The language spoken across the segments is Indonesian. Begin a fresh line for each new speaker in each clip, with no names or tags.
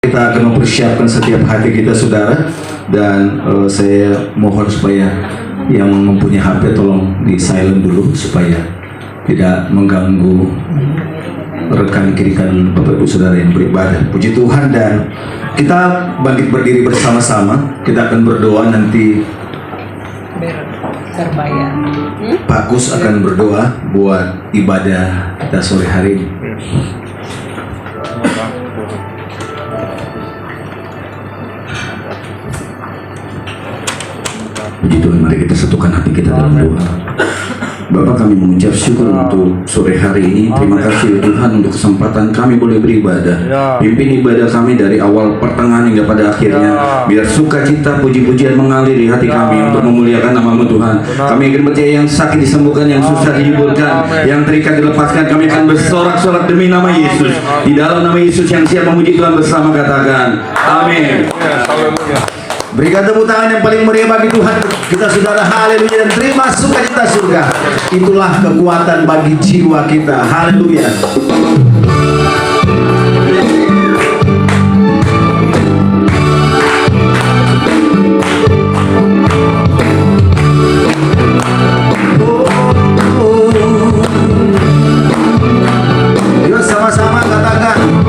Kita akan mempersiapkan setiap hati kita, saudara. Dan saya mohon supaya yang mempunyai HP tolong di silent dulu supaya tidak mengganggu rekan kiri kanan Bapak Ibu Saudara yang beribadah. Puji Tuhan, dan kita bangkit berdiri bersama-sama. Kita akan berdoa nanti.
Terbayar.
Pak Kus akan berdoa buat ibadah kita sore hari ini. Puji Tuhan, mari kita satukan hati kita dalam doa. Bapak, kami mengucap syukur untuk sore hari ini. Terima kasih Tuhan untuk kesempatan kami boleh beribadah. Pimpin ibadah kami dari awal pertengahan hingga pada akhirnya. Biar sukacita puji-pujian mengalir di hati kami untuk memuliakan nama-Mu Tuhan. Kami akan percaya yang sakit disembuhkan, yang susah dihiburkan, yang terikat dilepaskan. Kami akan bersorak-sorak demi nama Yesus. Di dalam nama Yesus yang siap memuji Tuhan bersama, katakan amin. Berikan tepuk tangan yang paling meriah bagi Tuhan kita, saudara. Haleluya. Dan terima sukacita surga. Itulah kekuatan bagi jiwa kita. Haleluya. Yuk sama-sama katakan,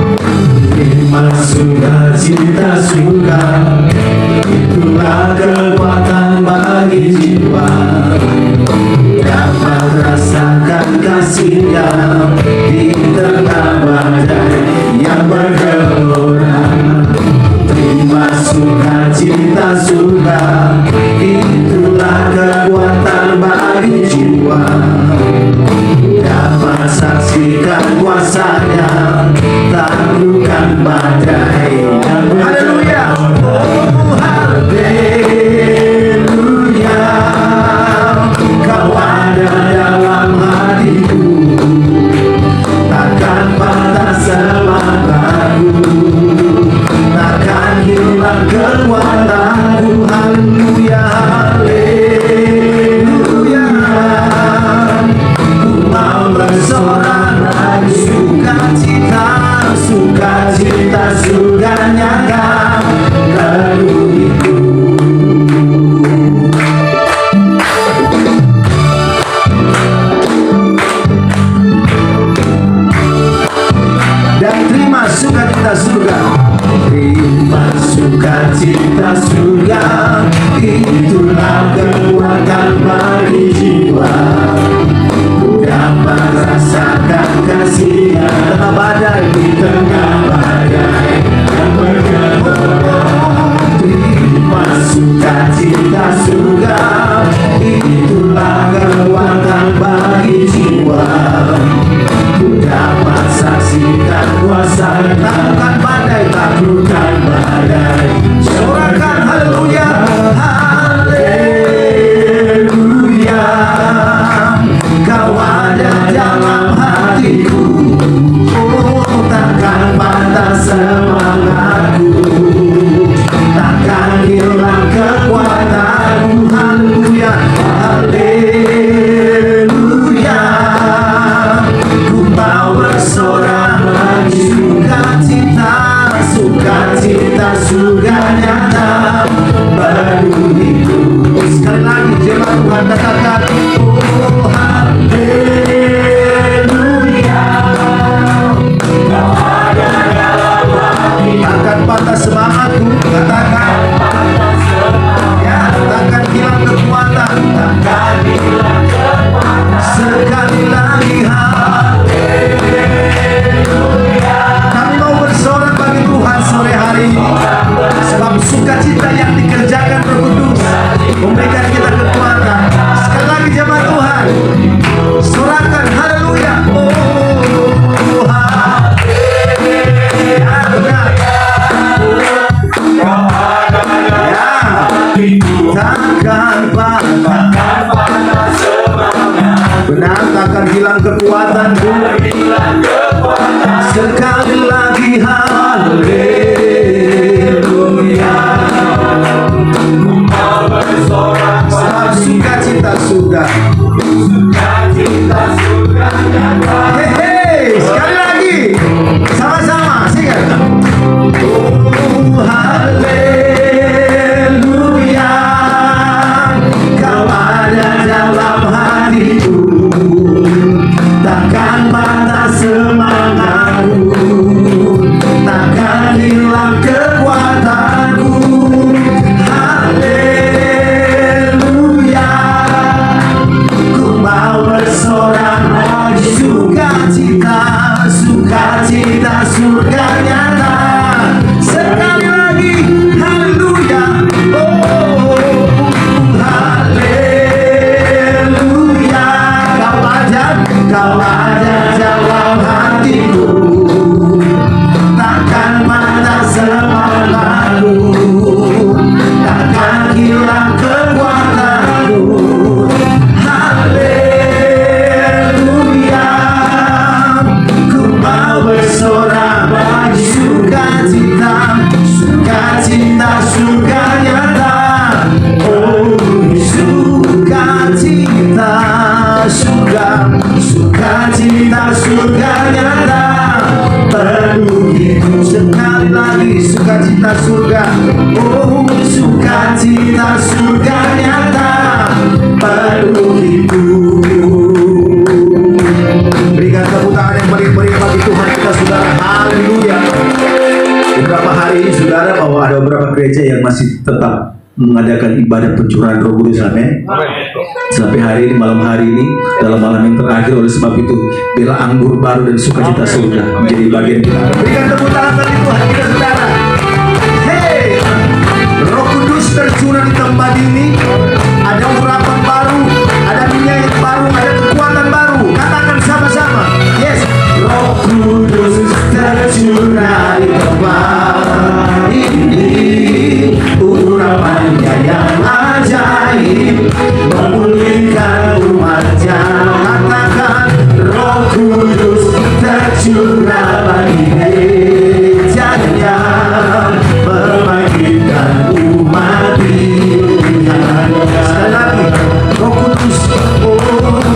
terima sukacita surga. Itulah kekuatan bagi jiwa, dapat rasakan kasih-Nya di tengah badai yang bergelora. Terima sukacita surga, itulah kekuatan bagi jiwa, dapat saksikan kuasa-Nya, taklukkan badai yang bergelora. Haleluya, Kau ada dalam hatiku, takkan patah semangatku, takkan hilang kekuatanku. Haleluya, haleluya, ku mau bersorak lagi, sukacita, sukacita surganya Kau penuhiku. Dan terima sukacita surga. Terima sukacita surga, itulah kekuatan bagi jiwa, dapat rasakan kasih-Nya tengah badai, di tengah badai yang bergelora. Terima sukacita surga, itulah kekuatan bagi jiwa, ku dapat saksikan kuasa, taklukkan badai, taklukkan badai. Sorakan haleluya, haleluya, Kau ada dalam hatiku, oh takkan patah semangatku, takkan hilang kekuatanku. Haleluya, haleluya, ku mau bersorak lagi, sukacita, sukacita surga nyata penuhiku. Sekali lagi jemaat Tuhan katakan, oh haleluya, Kau ada dalam hati, takkan patah semangatku, katakan ya, takkan hilang kekuatan, takkan hilang kekuatan. Sekali lagi haleluya, kami mau bersorak bagi Tuhan sore hari ini, sebab sukacita yang dikerjakan Roh Kudus memberikan kita kekuatan. Sekali lagi jemaat Tuhan, sorakan haleluya. Oh haleluya, Sukacita surga nyata, oh sukacita surga, sukacita surga nyata, penuh hidup. Sekali lagi sukacita surga, oh sukacita surga nyata, penuh hidup. Berikan tepuk tangan yang meriah bagi Tuhan kita, saudara. Haleluya. Beberapa hari ini, saudara, bahwa ada beberapa gereja yang masih tetap mengadakan ibadah pencurahan Roh Kudus, amin. Sampai hari ini, malam hari ini, dalam malam yang terakhir. Oleh sebab itu, bila anggur baru dan sukacita surga menjadi bagian kita. Berikan tepuk tangan bagi Tuhan kita, saudara. Hey, Roh Kudus tercurah di tempat ini. Ada urapan baru, ada minyak yang baru, ada kekuatan baru. Katakan sama-sama, yes. Roh Kudus tercurah di tempat ini, urapannya yang ajaib memulihkan umatnya. Katakan, Roh Kudus tercurah bagi gerejanya, membangkitkan umat pilihan. Sekali lagi, Roh Kudus, oh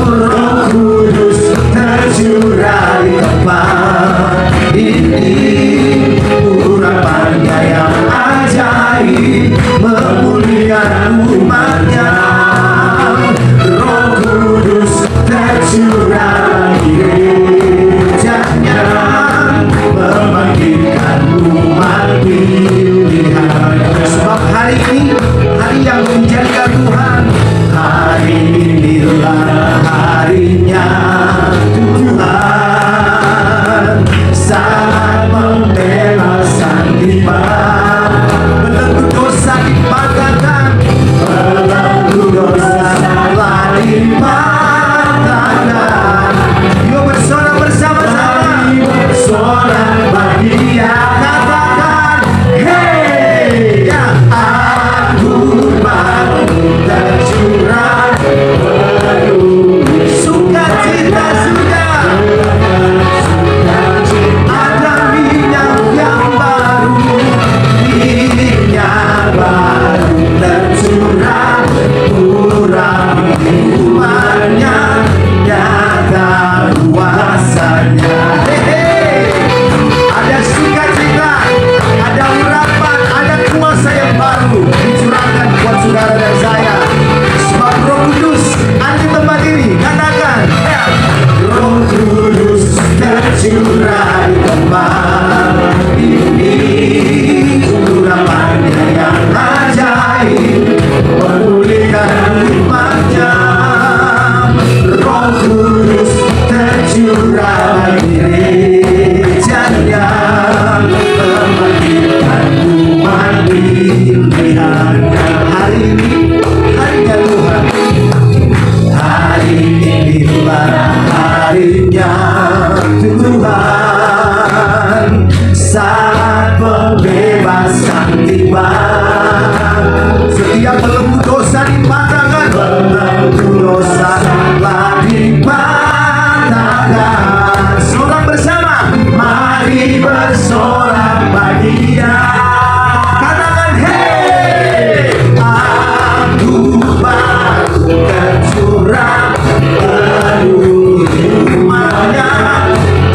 Roh Kudus tercurah di tempat ini, urapannya yang ajaib memulihkan umatnya. Roh Kudus tercurah di gerejanya, membangkitkan umat pilihan. Sebab hari ini, hari yang menjadikan Tuhan, hari inilah harinya Tuhan, saat pembebasan tiba. Belenggu dosa dipatahkan, belenggu dosa telah dipatahkan. Yuk bersorak bersama-sama, bersorak bagi Dia. Katakan, hey, ya anggur baru tercurah, penuh sukacita surga. Ada minyak yang baru, minyak baru tercurah, urapi umatnya, nyata kuasanya. Ada sukacita, ada urapan, ada kuasa yang baru dicurahkan buat saudara dan saya. Sebab Roh Kudus ada di tempat ini. Katakan, Roh Kudus tercurah di tempat ini, urapannya yang ajaib memulihkan umatnya. Roh Kudus tercurah bagi gerejanya, membangkitkan umat pilihan. Hari ini, harinya Tuhan, hari inilah harinya Tuhan, saat pembebasan tiba. Setiap belenggu dosa dipatahkan, belenggu dosa telah dipatahkan. Sorak bersama, mari bersorak bagi Dia. Katakan, hey, anggur baru tercurah, penuh umatnya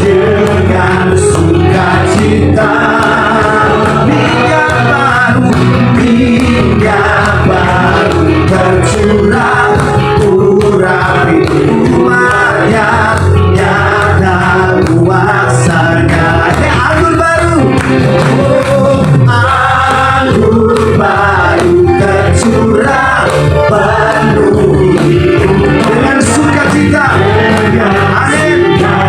dengan sukacita. Minyak baru, minyak baru tercurah, urapi umatnya, nyata kuasanya. Anggur baru, oh anggur baru tercurah, penuh dengan sukacita. Amin.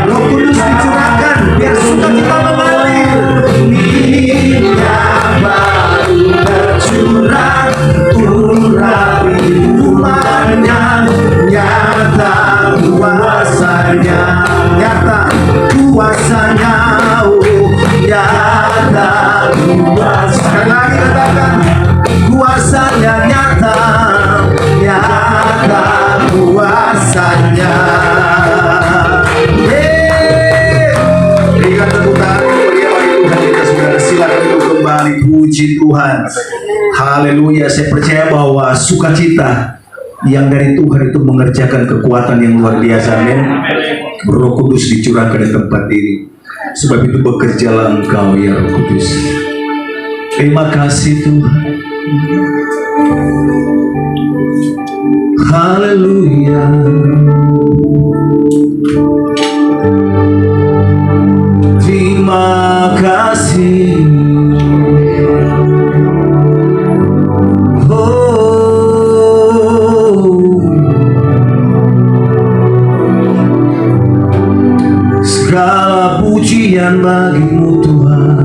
Roh Kudus dicurahkan biar sukacita mengalir. Minyak baru tercurah, urapi umatnya, nyata kuasanya, nyata kuasanya, oh nyata kuasanya. Sekali lagi katakan, kuasanya nyata, nyata kuasanya. Berikan tepuk tangan yang meriah bagi Tuhan kita, saudara. Silakan duduk kembali.
dipuji Tuhan. Haleluya. Saya percaya bahwa sukacita yang dari Tuhan itu mengerjakan kekuatan yang luar biasa. Amin. Roh Kudus dicurahkan di tempat ini. Sebab itu bekerjalah Engkau ya Roh Kudus. Terima kasih Tuhan. Haleluya. Terima kasih. Segala pujian bagimu Tuhan.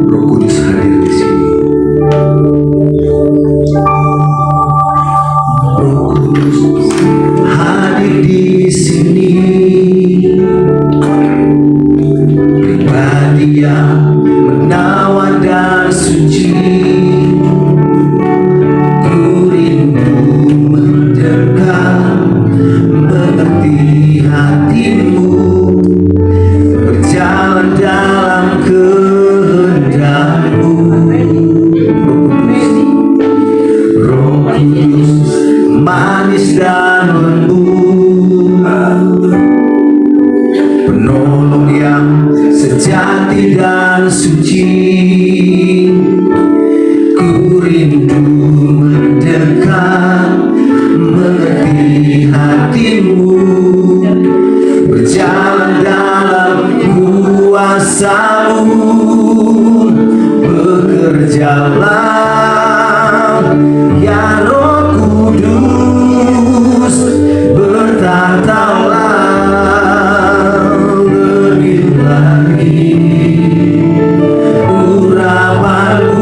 Roh Kudus hadir di sini. Roh Kudus hadir di sini. Pribadi yang menawan dan suci. Mengerti hatimu, berjalan dalam kehendakmu. Roh Kudus manis dan lembut, penolong yang sejati dan suci. Ku rindu mendekat, mengerti hatimu, berjalan dalam kuasa-Mu. Bekerjalah ya Roh Kudus, bertatalah lebih lagi urapanmu.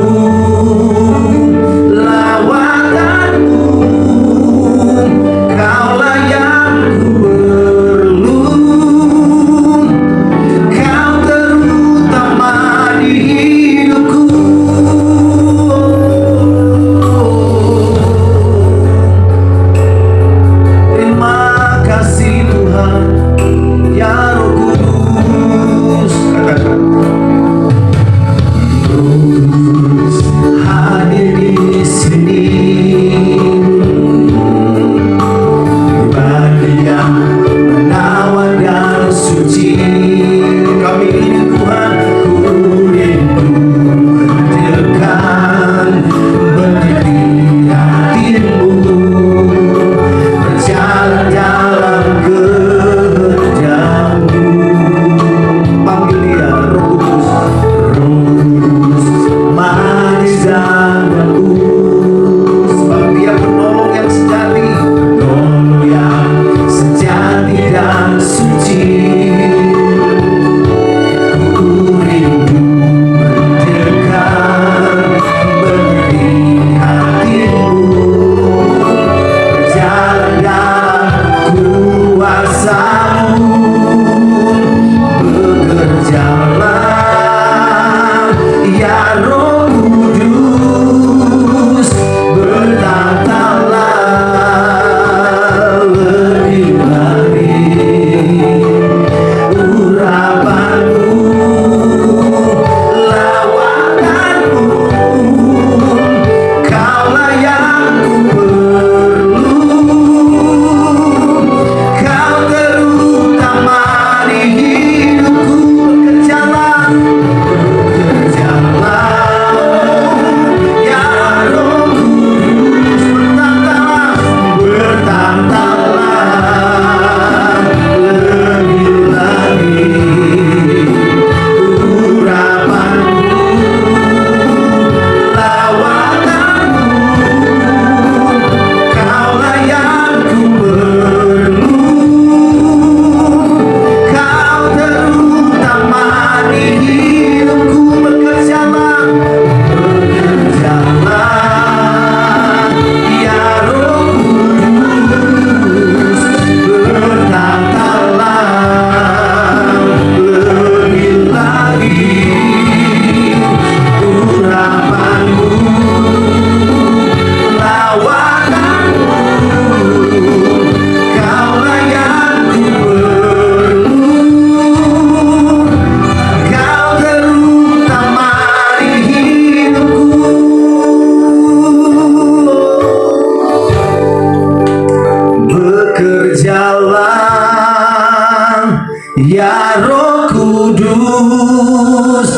Ya Roh Kudus,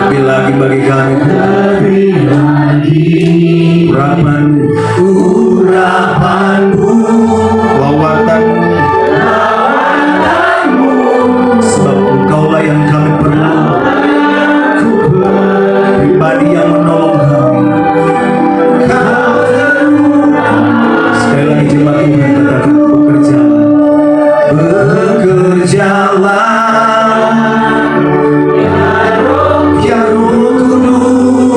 lebih lagi bagi kami, urapanmu, lawatanmu, sebab Engkaulah yang kami perlu, pribadi yang menolong kami. Sekali lagi jemaat Tuhan katakan, bekerjalah, ya Roh Kudus.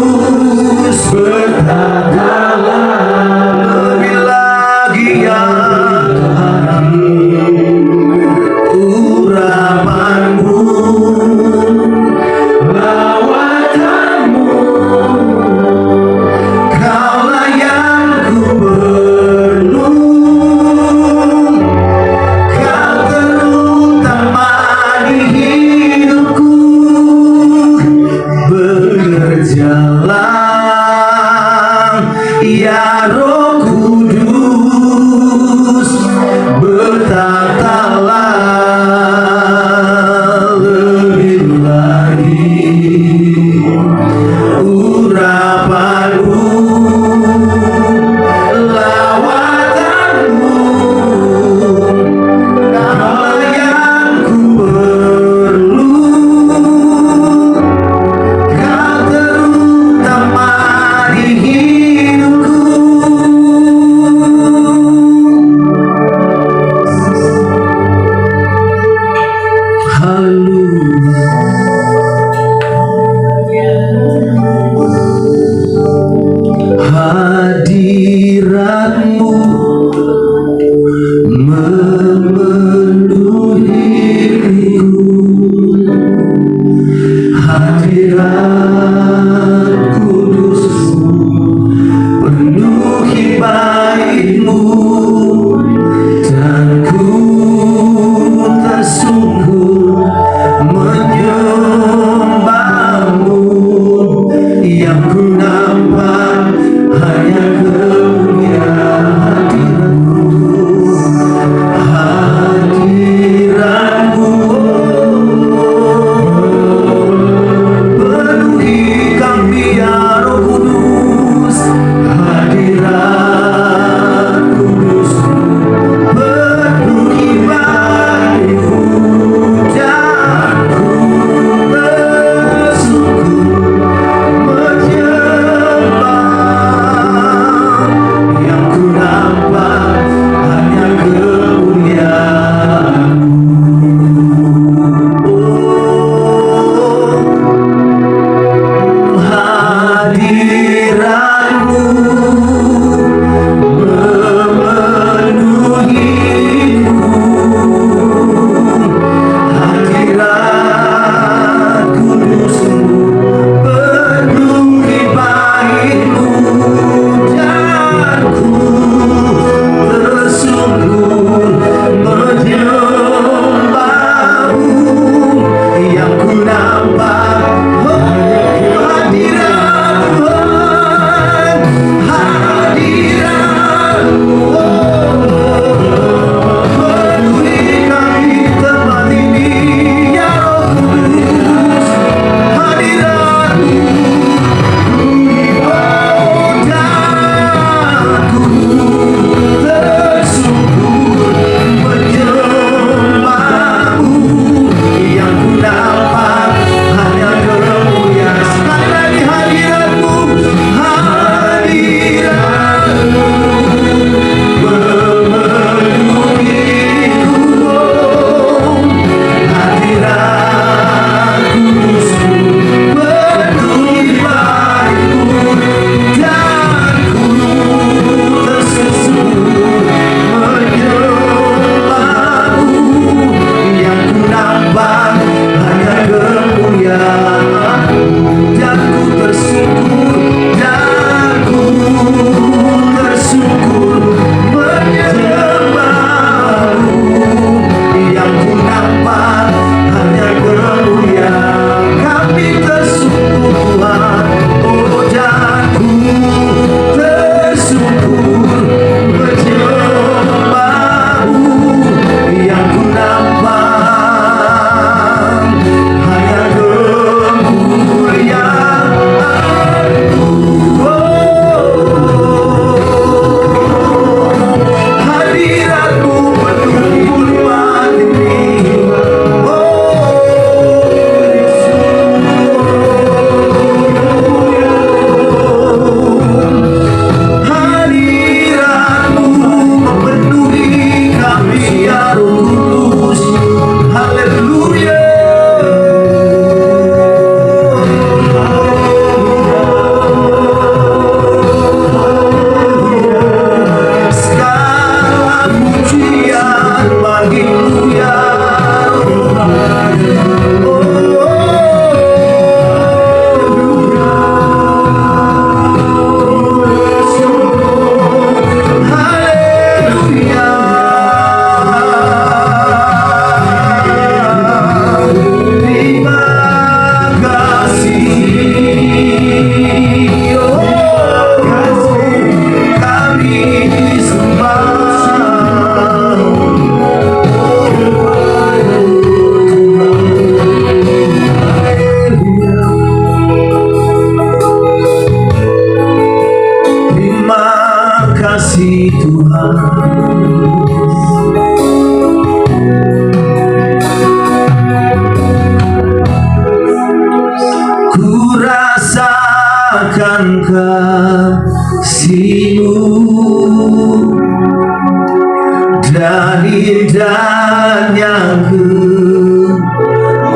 dan indahnya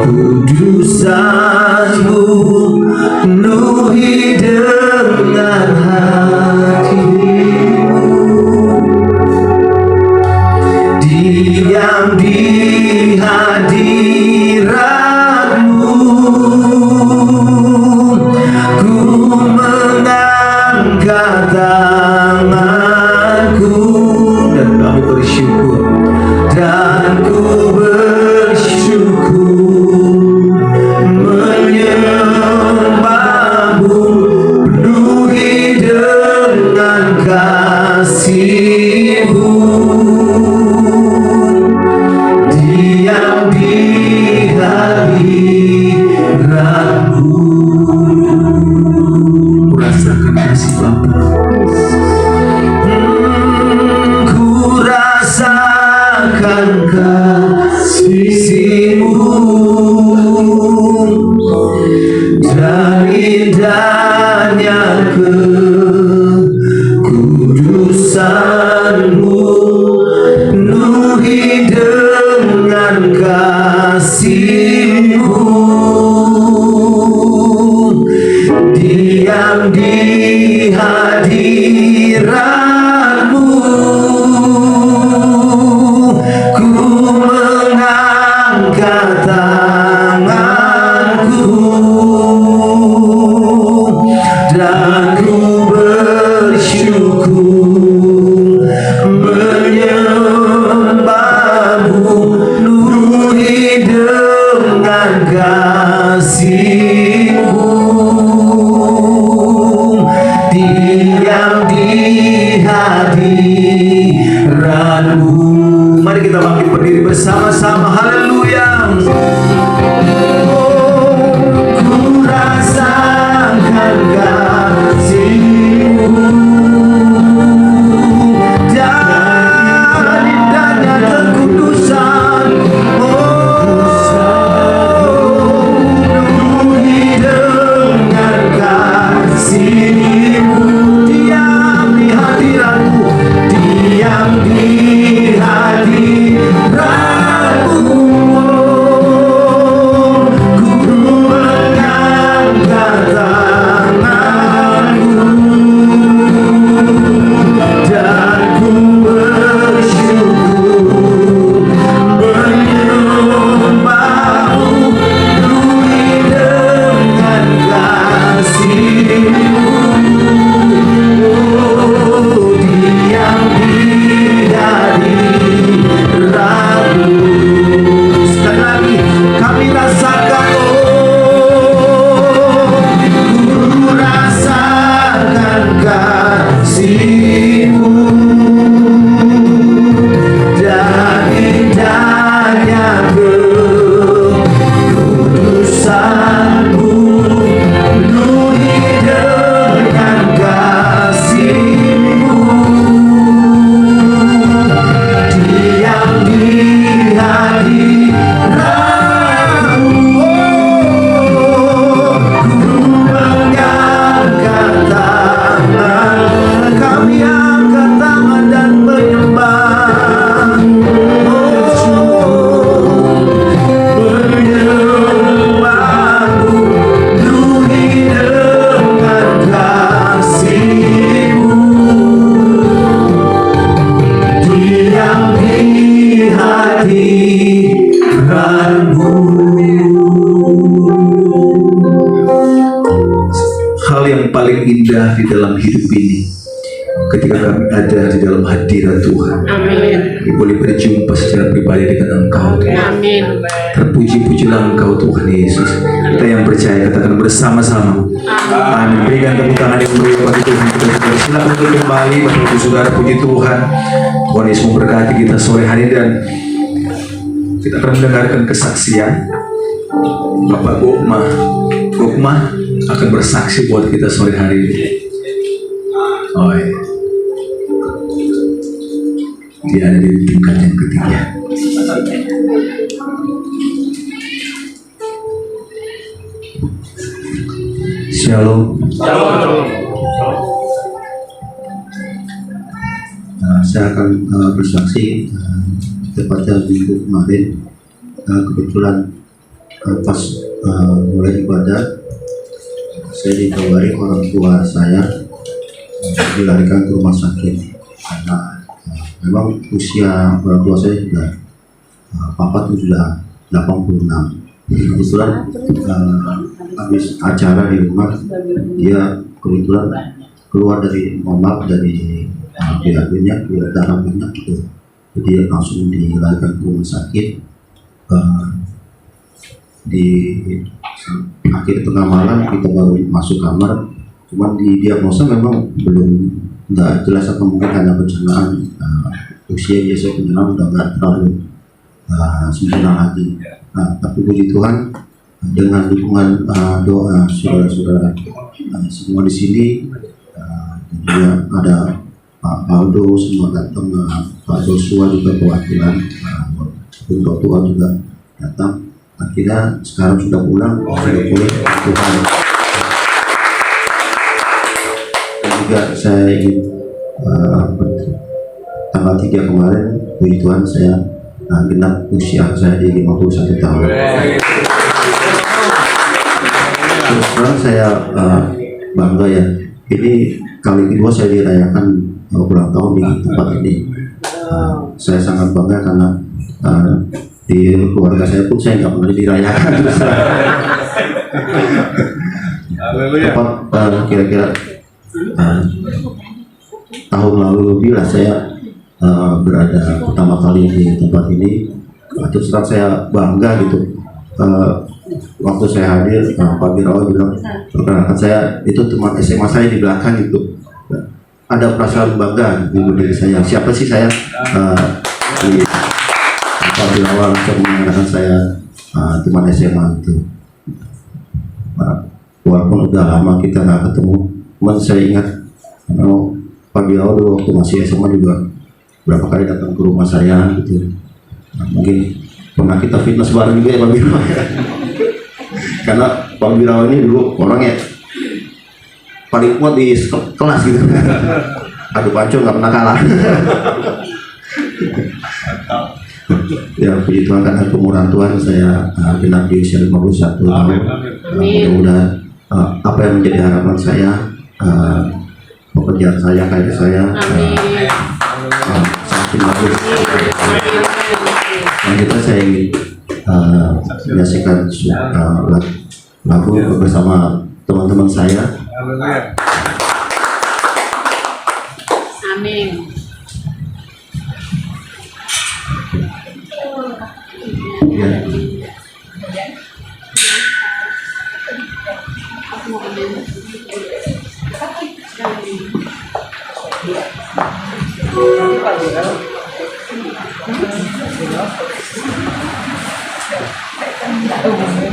kekudusan-Mu, penuhi dengan hati-Mu, diam di hadirat-Mu, ku mengangkat tanganku dan kami bersyukur, dan ku bersyukur menyembah-Mu, penuhi dengan kasih-Mu, diam di hadirat-Mu. Ku rasakan kasih Bapa, ku rasakan kasih-Mu dan indahnya kekudusan-Mu, penuhi dengan kasih-Mu, diam di hadirat-Mu, ku mengangkat tanganku dan ku bersyukur menyembah-Mu, penuhi dengan kasih-Mu, diam di hadirat-Mu. Mari kita bangkit berdiri bersama-sama. Haleluya. Ku rasakan kasih-Mu dan indahnya kekudusan, penuhi dengan kasih-Mu, diam di hadirat-Mu, diam di hadirat-Mu, ku mengangkat tanganku dan ku bersyukur menyembah-Mu, penuhi dengan kasih-Mu, diam di hadirat-Mu. Sekali lagi kami rasakan, ku rasakan kasih-Mu dan indahnya kekudusan-Mu, penuhi dengan kasih-Mu, diam di hadirat-Mu, ku mengangkat tangan, kami angkat tangan dan menyembah, menyembah-Mu, penuhi dengan kasih-Mu, diam di hadirat-Mu. Hal yang paling indah di dalam hidup ini ketika kami ada di dalam hadirat Tuhan.
Amin.
Kami boleh berjumpa secara pribadi dengan Engkau Tuhan.
Amin.
Terpuji-pujilah Engkau Tuhan Yesus. Kita yang percaya katakan bersama-sama. Amin. Berikan tepuk tangan yang meriah bagi Tuhan. Silakan untuk kembali Bapak Ibu Saudara, puji Tuhan. Tuhan Yesus memberkati kita sore hari dan kita akan mendengarkan kesaksian Bapak Gokma akan bersaksi buat kita sore hari ini. Oh, iya. Dia ada di tingkat yang ketiga. Shalom. Saya akan bersaksi tepatnya minggu kemarin kebetulan pas mulai ibadah saya ditawari orang tua saya dilarikan ke rumah sakit karena memang usia orang tua saya sudah papa tuh sudah 86. Jadi kebetulan habis acara di rumah dia kebetulan keluar dari mohon maaf dari BAB-nya darah banyak gitu, jadi langsung dilarikan ke rumah sakit. Di akhir tengah malam kita baru masuk kamar, cuman di diagnosa memang belum nggak jelas atau mungkin hanya pencernaan usia biasa pencernaan udah nggak terlalu sempurna lagi. Tapi puji Tuhan dengan dukungan doa saudara-saudara semua di sini, juga ada Pak Aldo semua datang, Pak Joshua juga perwakilan, Bung Tua juga datang. Akhirnya sekarang sudah pulang, sudah boleh Tuhan. Dan juga saya ingin tanggal 3 kemarin, puji Tuhan saya genap usia saya di 51 tahun. Terus terang saya bangga ya, ini kali kedua saya dirayakan ulang tahun di tempat ini. Saya sangat bangga karena di keluarga saya pun saya nggak pernah dirayakan. Tepat kira-kira tahun lalu lebih lah saya berada pertama kali di tempat ini. Terus terang saya bangga gitu. Waktu saya hadir, Pak Birawa bilang perkenalkan saya, itu teman SMA saya di belakang itu. Ada perasaan bangga di diri saya. Siapa sih saya? Pak Birawa untuk mengenalkan saya teman SMA itu. Walaupun udah lama kita nggak ketemu, cuman saya ingat Pak Birawa dulu waktu masih SMA juga berapa kali datang ke rumah saya gitu. Mungkin pernah kita fitness bareng juga ya Pak Birawa ya. Karena Pak Birawa ini dulu orangnya paling kuat di kelas gitu. Aduh panco nggak pernah kalah. Ya puji Tuhan karena kemurahan Tuhan saya genap di usia 51 tahun. Mudah-mudahan apa yang menjadi harapan saya, pekerjaan saya, karir saya semakin bagus. Selanjutnya saya ingin menyaksikan lagu bersama teman-teman saya.
Amin.
Ya.
Kau alami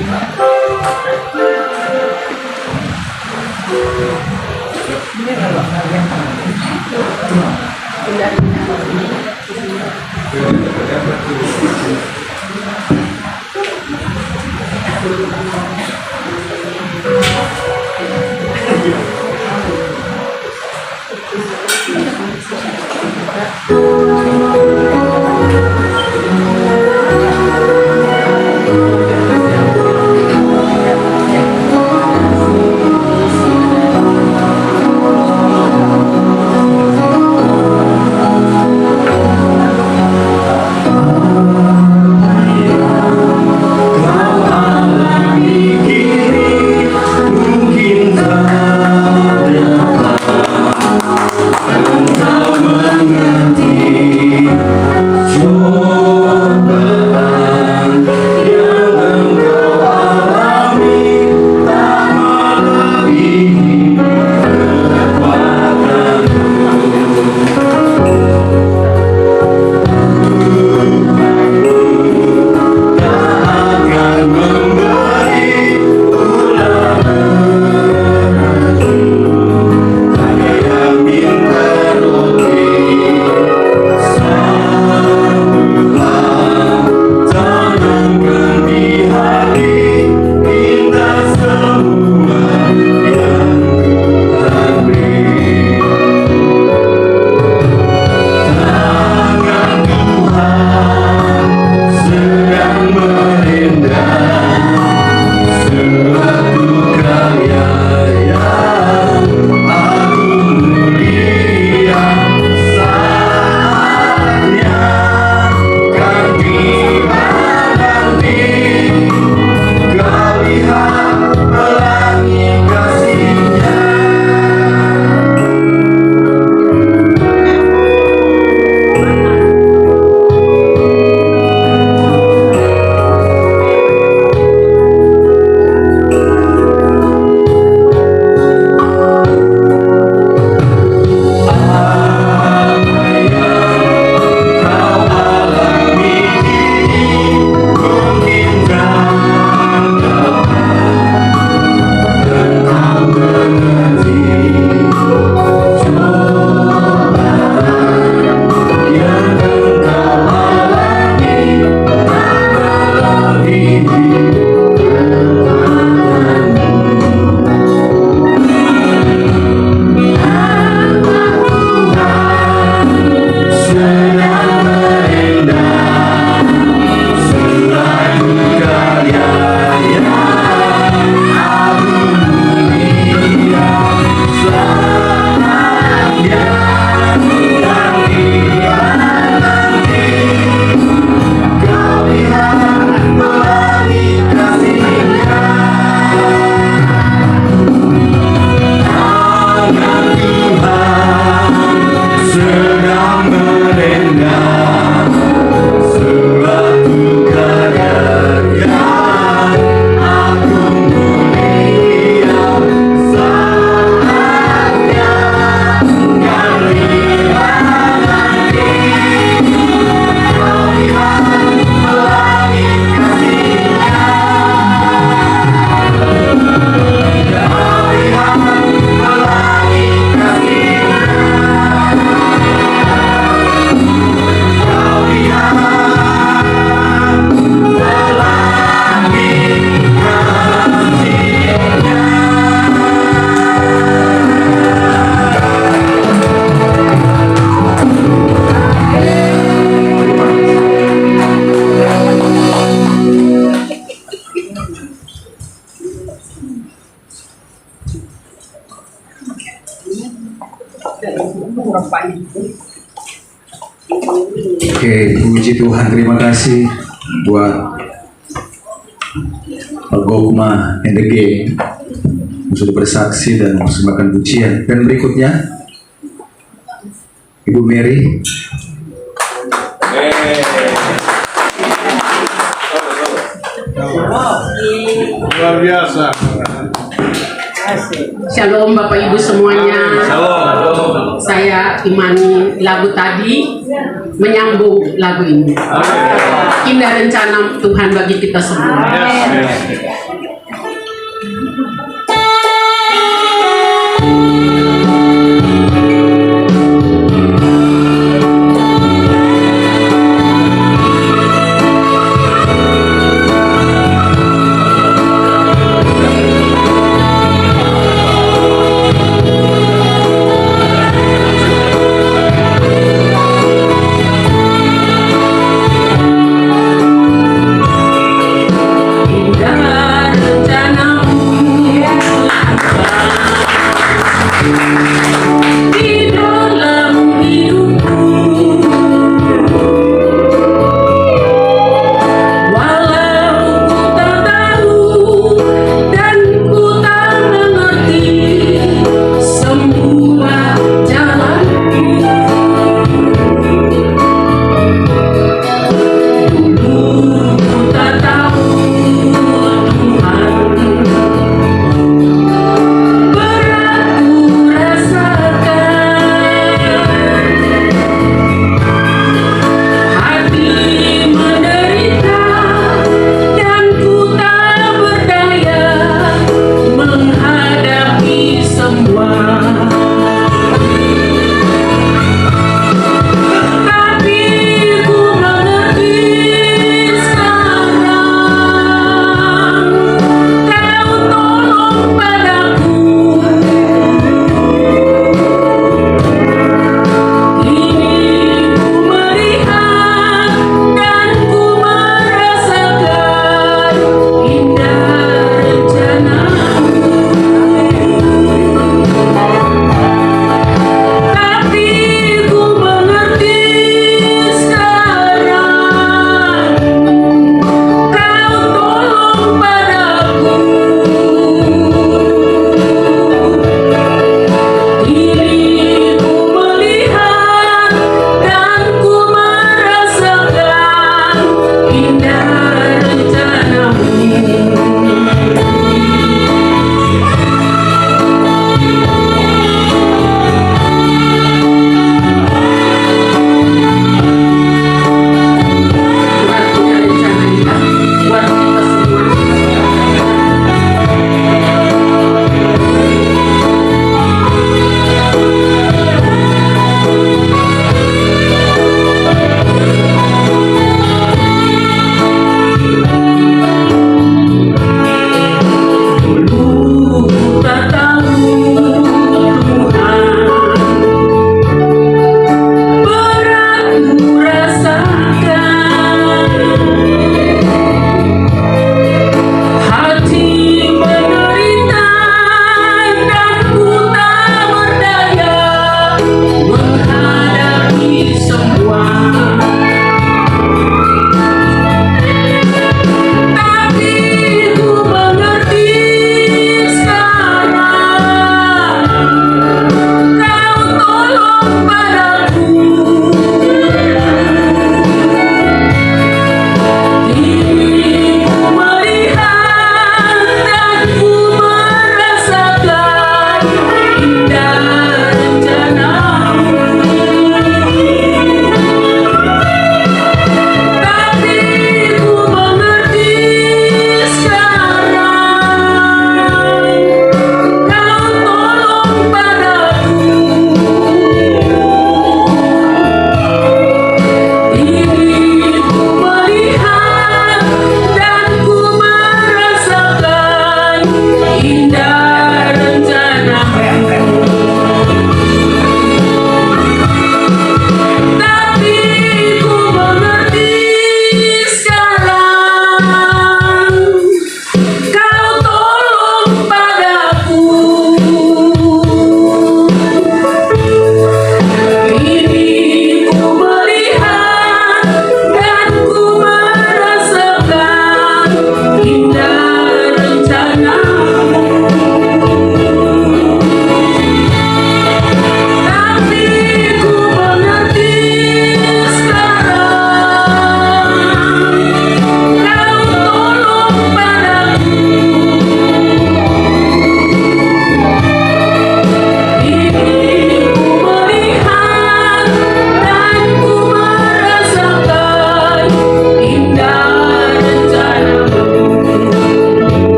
Oke, puji Tuhan, terima kasih buat Pak Gokma and the gang yang sudah bersaksi dan mempersembahkan pujian. Dan berikutnya Ibu Mary.
Luar biasa.
Shalom Bapak Ibu semuanya. Saya imani lagu tadi menyambung lagu ini. Indah rencana Tuhan bagi kita semua. Indah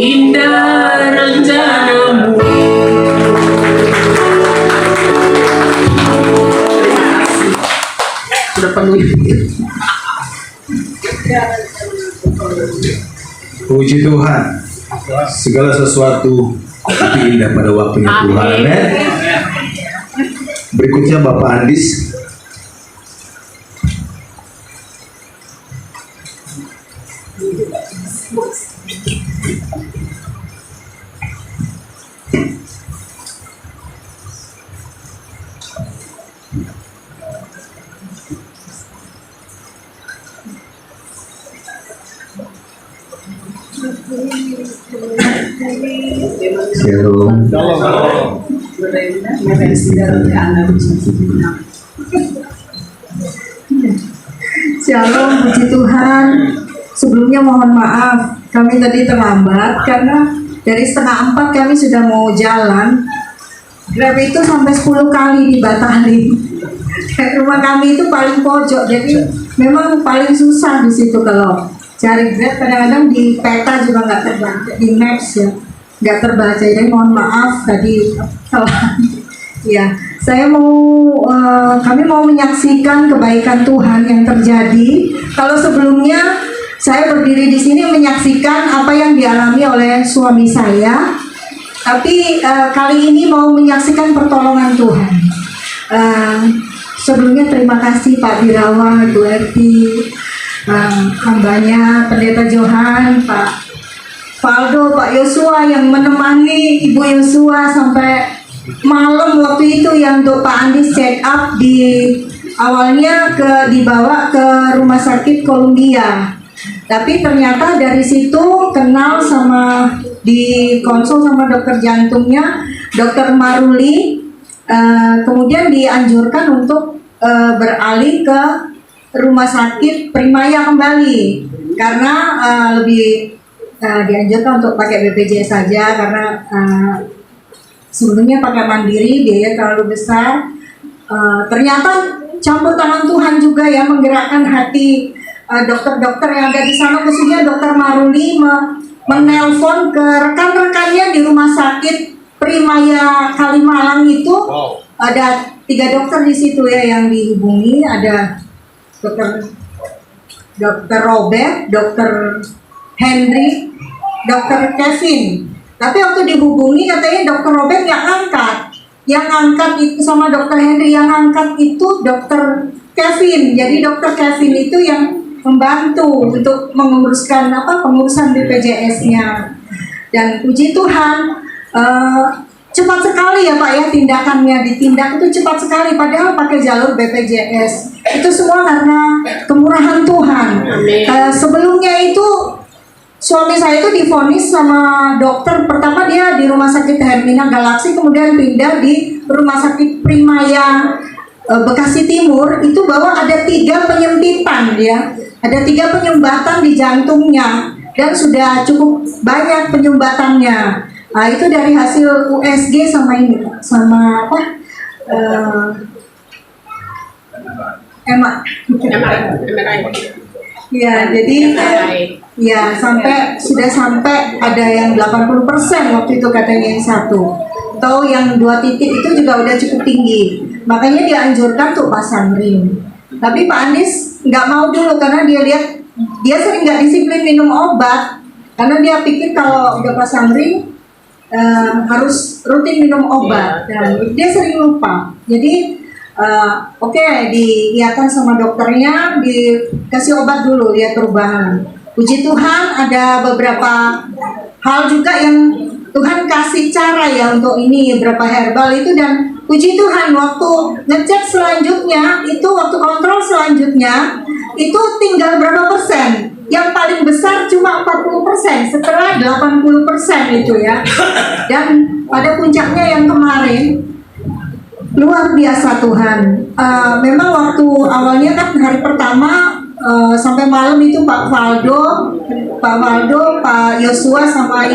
indah rencanamu. Terima kasih. Sudah penuh.
Puji Tuhan. Segala sesuatu itu indah pada waktunya Tuhan. Amin. Berikutnya Bapak Andis. Shalom.
Shalom, puji Tuhan. Sebelumnya mohon maaf, kami tadi terlambat karena dari 3:30 kami sudah mau jalan. Grab itu sampai 10 kali dibatalin. Rumah kami itu paling pojok, jadi memang paling susah di situ kalau cari Grab. Kadang-kadang di peta juga nggak terbaca, di Maps ya nggak terbaca. Jadi mohon maaf tadi ya. Saya kami mau menyaksikan kebaikan Tuhan yang terjadi. Kalau sebelumnya saya berdiri di sini menyaksikan apa yang dialami oleh suami saya, tapi kali ini mau menyaksikan pertolongan Tuhan. Sebelumnya terima kasih Pak Birawa, Bu Erti, hambanya Pendeta Johan, Pak Faldo, Pak Yosua yang menemani Ibu Yosua sampai malam waktu itu, yang untuk Pak Andis check up awalnya dibawa ke rumah sakit Columbia, tapi ternyata dari situ kenal sama, di konsul sama dokter jantungnya Dokter Maruli, kemudian dianjurkan untuk beralih ke rumah sakit Primaya kembali karena lebih dianjurkan untuk pakai BPJS saja karena sebelumnya pakai mandiri biaya terlalu besar. Ternyata campur tangan Tuhan juga ya, menggerakkan hati dokter-dokter yang ada di sana, khususnya Dokter Maruli menelpon ke rekan-rekannya di rumah sakit Primaya Kalimalang itu. Ada 3 dokter di situ ya yang dihubungi, ada Dokter Robert, Dokter Henry, Dokter Kevin. Tapi waktu dihubungi katanya Dokter Robert nggak angkat. Yang angkat itu sama Dokter Henry, yang angkat itu Dokter Kevin. Jadi Dokter Kevin itu yang membantu untuk menguruskan pengurusan BPJS-nya. Dan puji Tuhan, cepat sekali ya Pak ya tindakannya, ditindak itu cepat sekali. Padahal pakai jalur BPJS. Itu semua karena kemurahan Tuhan. Sebelumnya itu suami saya itu divonis sama dokter, pertama dia di rumah sakit Hermina Galaksi, kemudian pindah di rumah sakit Primaya Bekasi Timur, itu bahwa ada 3 penyempitan ya, ada 3 penyumbatan di jantungnya dan sudah cukup banyak penyumbatannya. Nah, itu dari hasil USG sama ini Pak, sama apa? Ya, jadi ya sudah sampai ada yang 80% waktu itu katanya yang 1. Atau yang 2 titik itu juga udah cukup tinggi. Makanya dianjurkan untuk pasang ring. Tapi Pak Andis nggak mau dulu karena dia lihat dia sering nggak disiplin minum obat. Karena dia pikir kalau udah pasang ring harus rutin minum obat dan dia sering lupa. Jadi diiakan sama dokternya, dikasih obat dulu, lihat perubahan. Puji Tuhan ada beberapa hal juga yang Tuhan kasih cara ya untuk ini, beberapa herbal itu, dan puji Tuhan waktu ngecek selanjutnya, itu waktu kontrol selanjutnya, itu tinggal berapa persen. Yang paling besar cuma 40% setelah 80% itu ya. Dan pada puncaknya yang kemarin, luar biasa Tuhan. Memang waktu awalnya kan hari pertama sampai malam itu Pak Faldo, Pak Yosua sama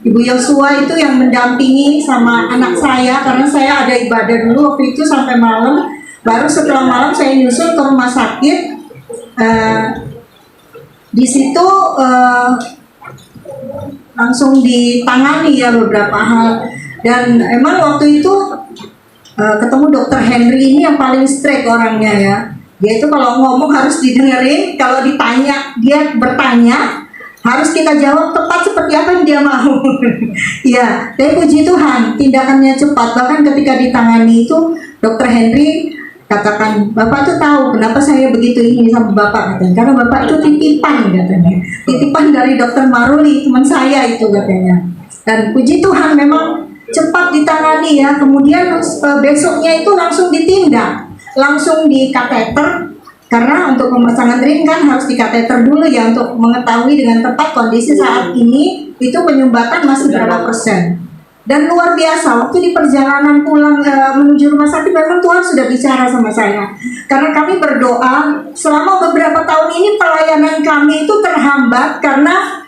Ibu Yosua itu yang mendampingi sama anak saya, karena saya ada ibadah dulu waktu itu sampai malam. Baru setelah malam saya nyusul ke rumah sakit. Di situ langsung ditangani ya beberapa hal. Dan emang waktu itu ketemu dokter Henry ini yang paling straight orangnya ya. Dia itu kalau ngomong harus didengerin, kalau ditanya dia bertanya harus kita jawab tepat seperti apa yang dia mau. Ya, tapi puji Tuhan tindakannya cepat. Bahkan ketika ditangani itu dokter Henry katakan, Bapak tuh tahu kenapa saya begitu ini sama Bapak katanya, karena Bapak itu titipan katanya, titipan dari dokter Maruli teman saya itu katanya. Dan puji Tuhan memang cepat ditangani ya. Kemudian besoknya itu langsung ditindak, langsung di kateter, karena untuk pemasangan ring kan harus di kateter dulu ya untuk mengetahui dengan tepat kondisi saat ini itu penyumbatan masih berapa persen. Dan luar biasa, waktu di perjalanan pulang menuju rumah sakit memang Tuhan sudah bicara sama saya. Karena kami berdoa selama beberapa tahun ini pelayanan kami itu terhambat karena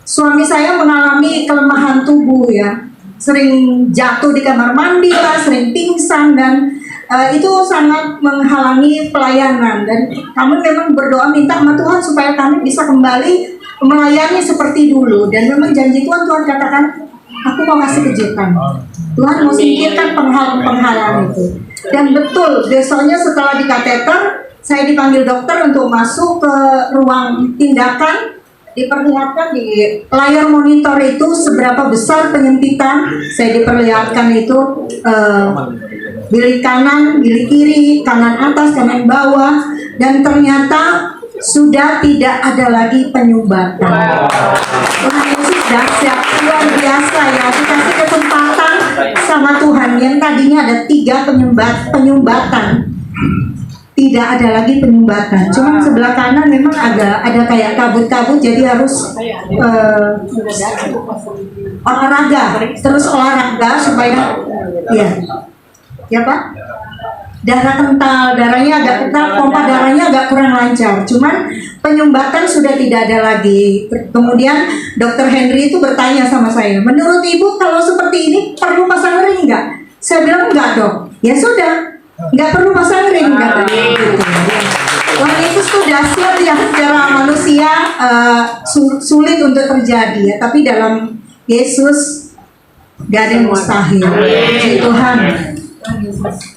suami saya mengalami kelemahan tubuh ya. Sering jatuh di kamar mandi lah, sering pingsan, dan itu sangat menghalangi pelayanan. Dan kami memang berdoa minta sama Tuhan supaya kami bisa kembali melayani seperti dulu. Dan memang janji Tuhan, Tuhan katakan, aku mau kasih kejutan. Tuhan mau singkirkan penghalang itu. Dan betul, besoknya setelah di kateter, saya dipanggil dokter untuk masuk ke ruang tindakan. Diperlihatkan di layar monitor itu seberapa besar penyempitan. Saya diperlihatkan itu bilik kanan, bilik kiri, kanan atas, kanan bawah. Dan ternyata sudah tidak ada lagi penyumbatan. Tuhan Yesus dahsyat, luar biasa ya. Dikasih kesempatan sama Tuhan yang tadinya ada 3 penyumbatan, tidak ada lagi penyumbatan. Cuma sebelah kanan memang ada kayak kabut-kabut, jadi harus olahraga, terus olahraga supaya ya Pak, darah kental, darahnya agak kental, pompa darahnya agak kurang lancar. Cuman penyumbatan sudah tidak ada lagi. Kemudian dokter Henry itu bertanya sama saya, menurut ibu kalau seperti ini perlu pasang ring nggak? Saya bilang enggak dok. Ya sudah, nggak perlu pasang ring katanya. Tuhan Yesus tuh dahsyat ya, secara manusia sulit untuk terjadi ya, tapi dalam Yesus gak ada yang mustahil. Puji Tuhan.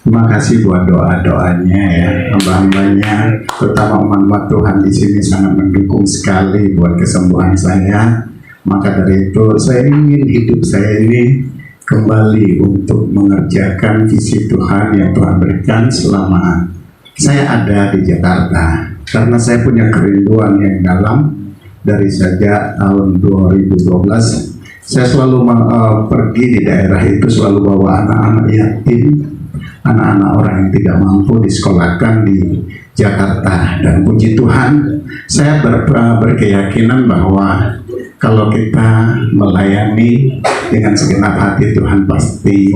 Terima kasih buat doa-doanya ya, hamba-hambanya, terutama umat Tuhan di sini sangat mendukung sekali buat kesembuhan saya. Maka dari itu saya ingin hidup saya ini kembali untuk mengerjakan visi Tuhan yang Tuhan berikan selama saya ada di Jakarta. Karena saya punya kerinduan yang dalam dari sejak tahun 2012. Saya selalu pergi di daerah itu, selalu bawa anak-anak yatim, anak-anak orang yang tidak mampu disekolahkan di Jakarta. Dan puji Tuhan, saya berkeyakinan bahwa kalau kita melayani dengan segenap hati, Tuhan pasti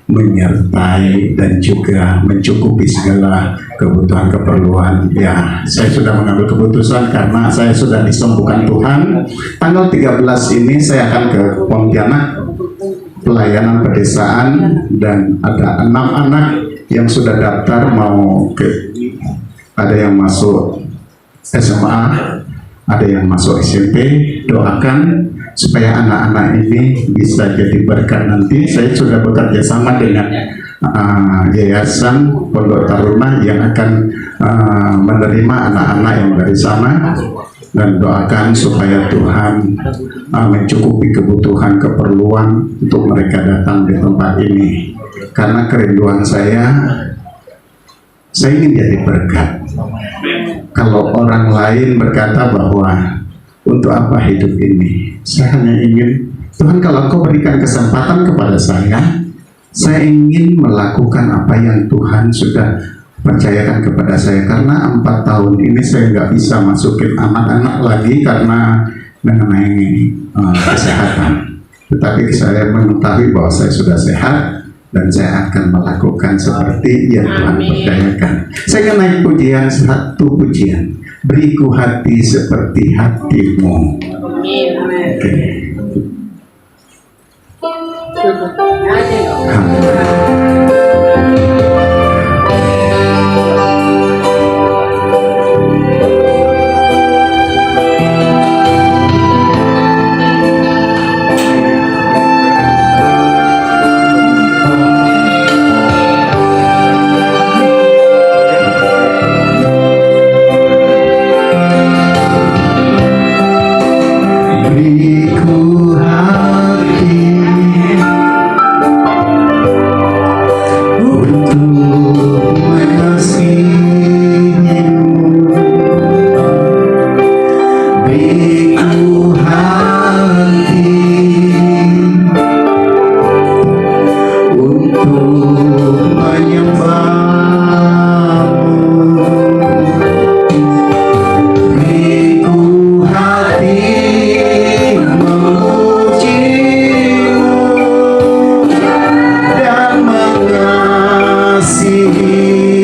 menyertai dan juga mencukupi segala kebutuhan keperluan. Ya, saya sudah mengambil keputusan karena saya sudah disembuhkan Tuhan. Tanggal 13 ini saya akan ke Pontianak, pelayanan pedesaan, dan ada 6 anak yang sudah daftar mau ada yang masuk SMA, ada yang masuk SMP. Doakan supaya anak-anak ini bisa jadi berkat nanti. Saya sudah bekerja sama dengan Yayasan Pondok Taruna yang akan menerima anak-anak yang dari sana, dan doakan supaya Tuhan mencukupi kebutuhan keperluan untuk mereka datang di tempat ini. Karena kerinduan saya ingin jadi berkat. Kalau orang lain berkata bahwa untuk apa hidup ini, saya hanya ingin, Tuhan kalau Kau berikan kesempatan kepada saya ingin melakukan apa yang Tuhan sudah percayakan kepada saya. Karena 4 tahun ini saya nggak bisa masukin anak-anak lagi karena mengenai kesehatan. Tetapi saya mengetahui bahwa saya sudah sehat dan saya akan melakukan seperti yang Tuhan percayakan. Saya akan naik pujian, satu pujian. Beriku hati seperti hatimu. Oke. hati untuk mengasihimu, beriku hati untuk menyembahmu, beriku hati memujimu dan mengasihi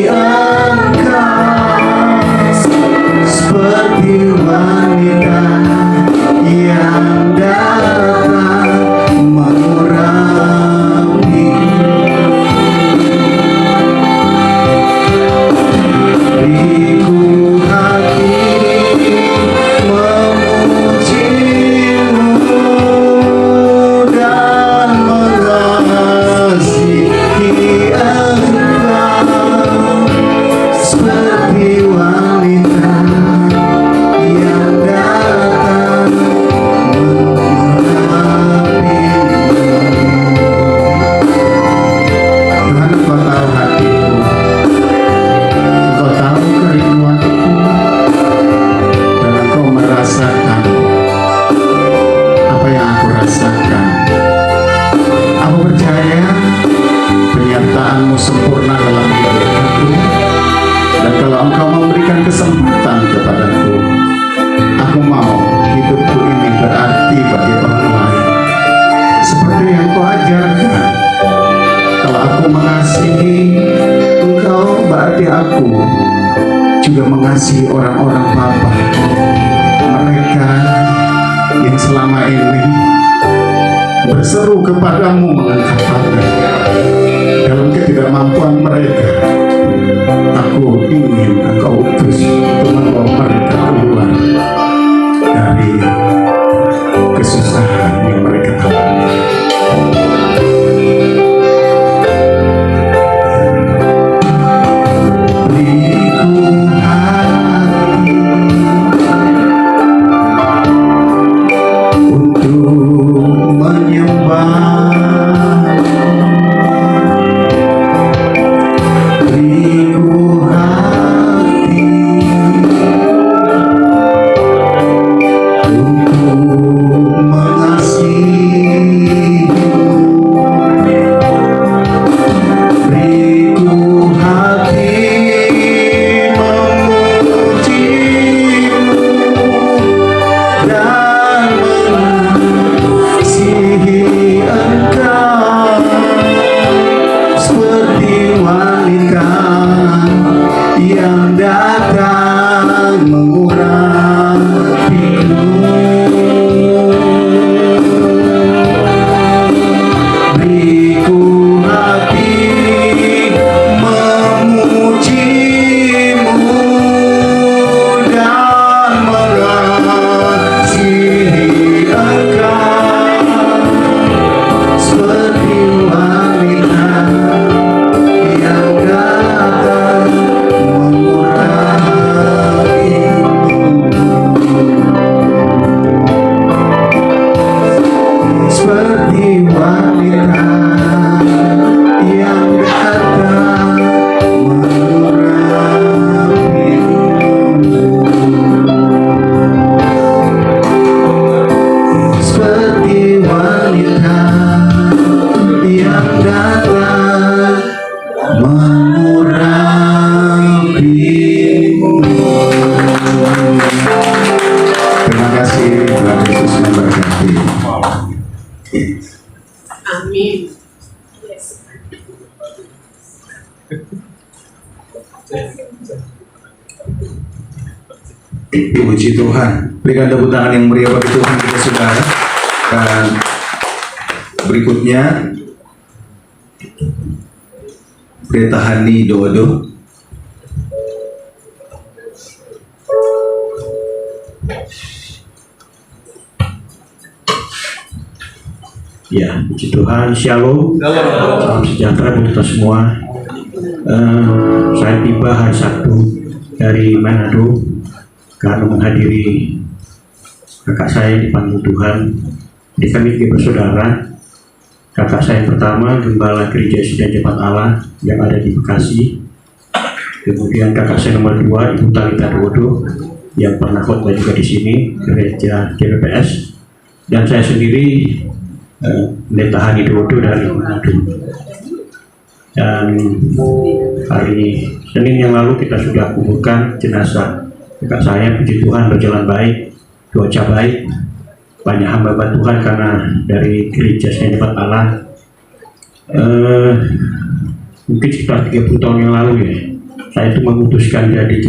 Engkau seperti wanita yang datang mengurapi. Beriku hati memujimu dan mengasihi Engkau seperti wanita yang datang mengurapimu. Tuhan, Engkau tahu hatiku, Engkau tahu kerinduanku, dan Engkau merasakan apa yang aku rasakan. Aku percaya penyertaan-Mu sempurna dalam hidupku, dan kalau Engkau memberikan kesempatan kepadaku, aku mau hidupku ini berarti bagi orang lain seperti yang Kau ajarkan. Kalau aku mengasihi Engkau, berarti aku juga mengasihi orang-orang Bapa, mereka yang selama ini berseru kepadamu mengangkat tangan. Dalam ketidakmampuan mereka, aku ingin Engkau utus untuk membawa mereka keluar dari kesusahan yang mereka alami. Beriku hati untuk menyembah, beriku hati untuk mengasihimu, beriku hati memujimu dan mengasihi Engkau seperti wanita yang datang mengurapiku. Beriku hati memujimu dan mengasihi Engkau seperti wanita yang datang mengurapimu, seperti wanita yang datang mengurapimu, seperti wanita yang datang mengurapimu. Terima kasih, Tuhan Yesus memberkati.
Amin. Yes.
Puji Tuhan. Berikan tepuk tangan yang meriah bagi Tuhan kita, saudara. Dan berikutnya Pendeta Hani Dodo. Ya, puji Tuhan, Shalom, salam sejahtera untuk kita semua. Saya tiba hari Sabtu dari Manado karena menghadiri kakak saya dipanggil Tuhan
Jadi kami 3 bersaudara. Kakak saya yang pertama gembala gereja Sidang Jemaat Allah yang ada di Bekasi. Kemudian kakak saya nomor 2 Ibu Talita Dodo yang pernah khotbah juga di sini, gereja GPPS. Dan saya sendiri Pendeta Hani Dodo dari Manado. Dan hari Senin yang lalu kita sudah kuburkan jenazah kakak saya. Puji Tuhan berjalan baik, cuaca baik, banyak hamba Tuhan karena dari gereja Sidang Jemaat Allah mungkin sekitar 30 tahun yang lalu ya, saya itu memutuskan jadi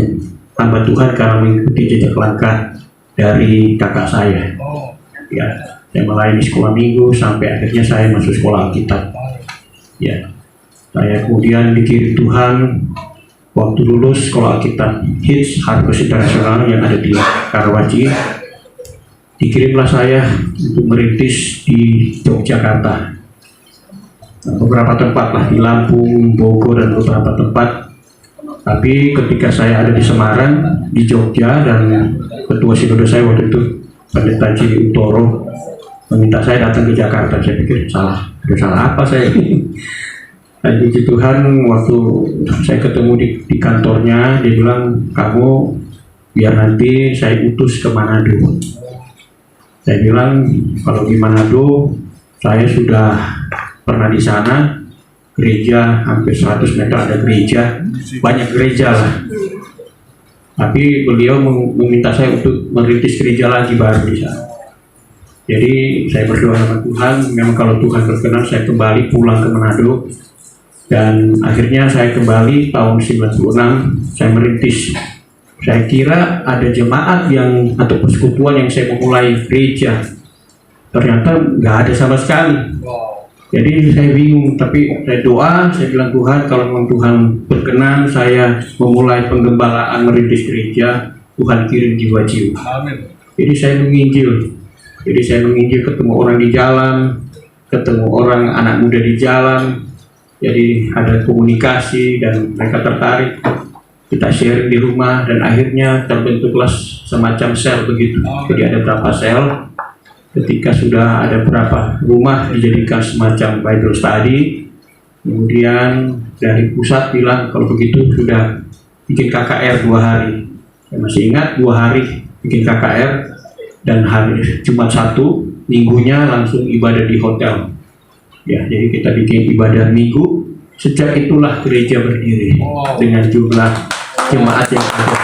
hamba Tuhan karena mengikuti jejak langkah dari kakak saya. Ya, saya melayani sekolah minggu sampai akhirnya saya masuk sekolah Alkitab. Ya, saya kemudian dikirim Tuhan waktu lulus sekolah Alkitab HITS Harvest Internasional yang ada di Karawaci. Dikirimlah saya untuk merintis di Yogyakarta. Beberapa tempat lah di Lampung, Bogor, dan beberapa tempat. Tapi ketika saya ada di Semarang, di Jogja, dan ketua sinode saya waktu itu Pendeta Cili Utoro meminta saya datang ke Jakarta. Saya pikir salah apa saya ini? Dan puji Tuhan waktu saya ketemu di kantornya, dia bilang, kamu biar nanti saya utus ke Manado. Saya bilang, kalau di Manado saya sudah pernah di sana, gereja hampir 100 meter ada gereja, banyak gereja lah. Tapi beliau meminta saya untuk merintis gereja lagi baru di sana. Jadi saya berdoa sama Tuhan, memang kalau Tuhan berkenan saya kembali pulang ke Manado. Dan akhirnya saya kembali tahun 96, saya merintis. Saya kira ada jemaat yang atau persekutuan yang saya memulai gereja, ternyata nggak ada sama sekali. Jadi saya bingung, tapi saya doa, saya bilang Tuhan, kalau memang Tuhan berkenan saya memulai penggembalaan merintis gereja, Tuhan kirim jiwa-jiwa. Jadi saya menginjil, ketemu orang di jalan, ketemu orang anak muda di jalan. Jadi ada komunikasi dan mereka tertarik. Kita sharing di rumah dan akhirnya terbentuklah semacam sel begitu. Jadi ada berapa sel. Ketika sudah ada berapa rumah dijadikan semacam Bible study. Kemudian dari pusat bilang kalau begitu sudah bikin KKR 2 hari. Saya masih ingat 2 hari bikin KKR dan hari Jumat 1 minggunya langsung ibadah di hotel. Ya, jadi kita bikin ibadah minggu. Sejak itulah gereja berdiri dengan jumlah jemaat yang ada.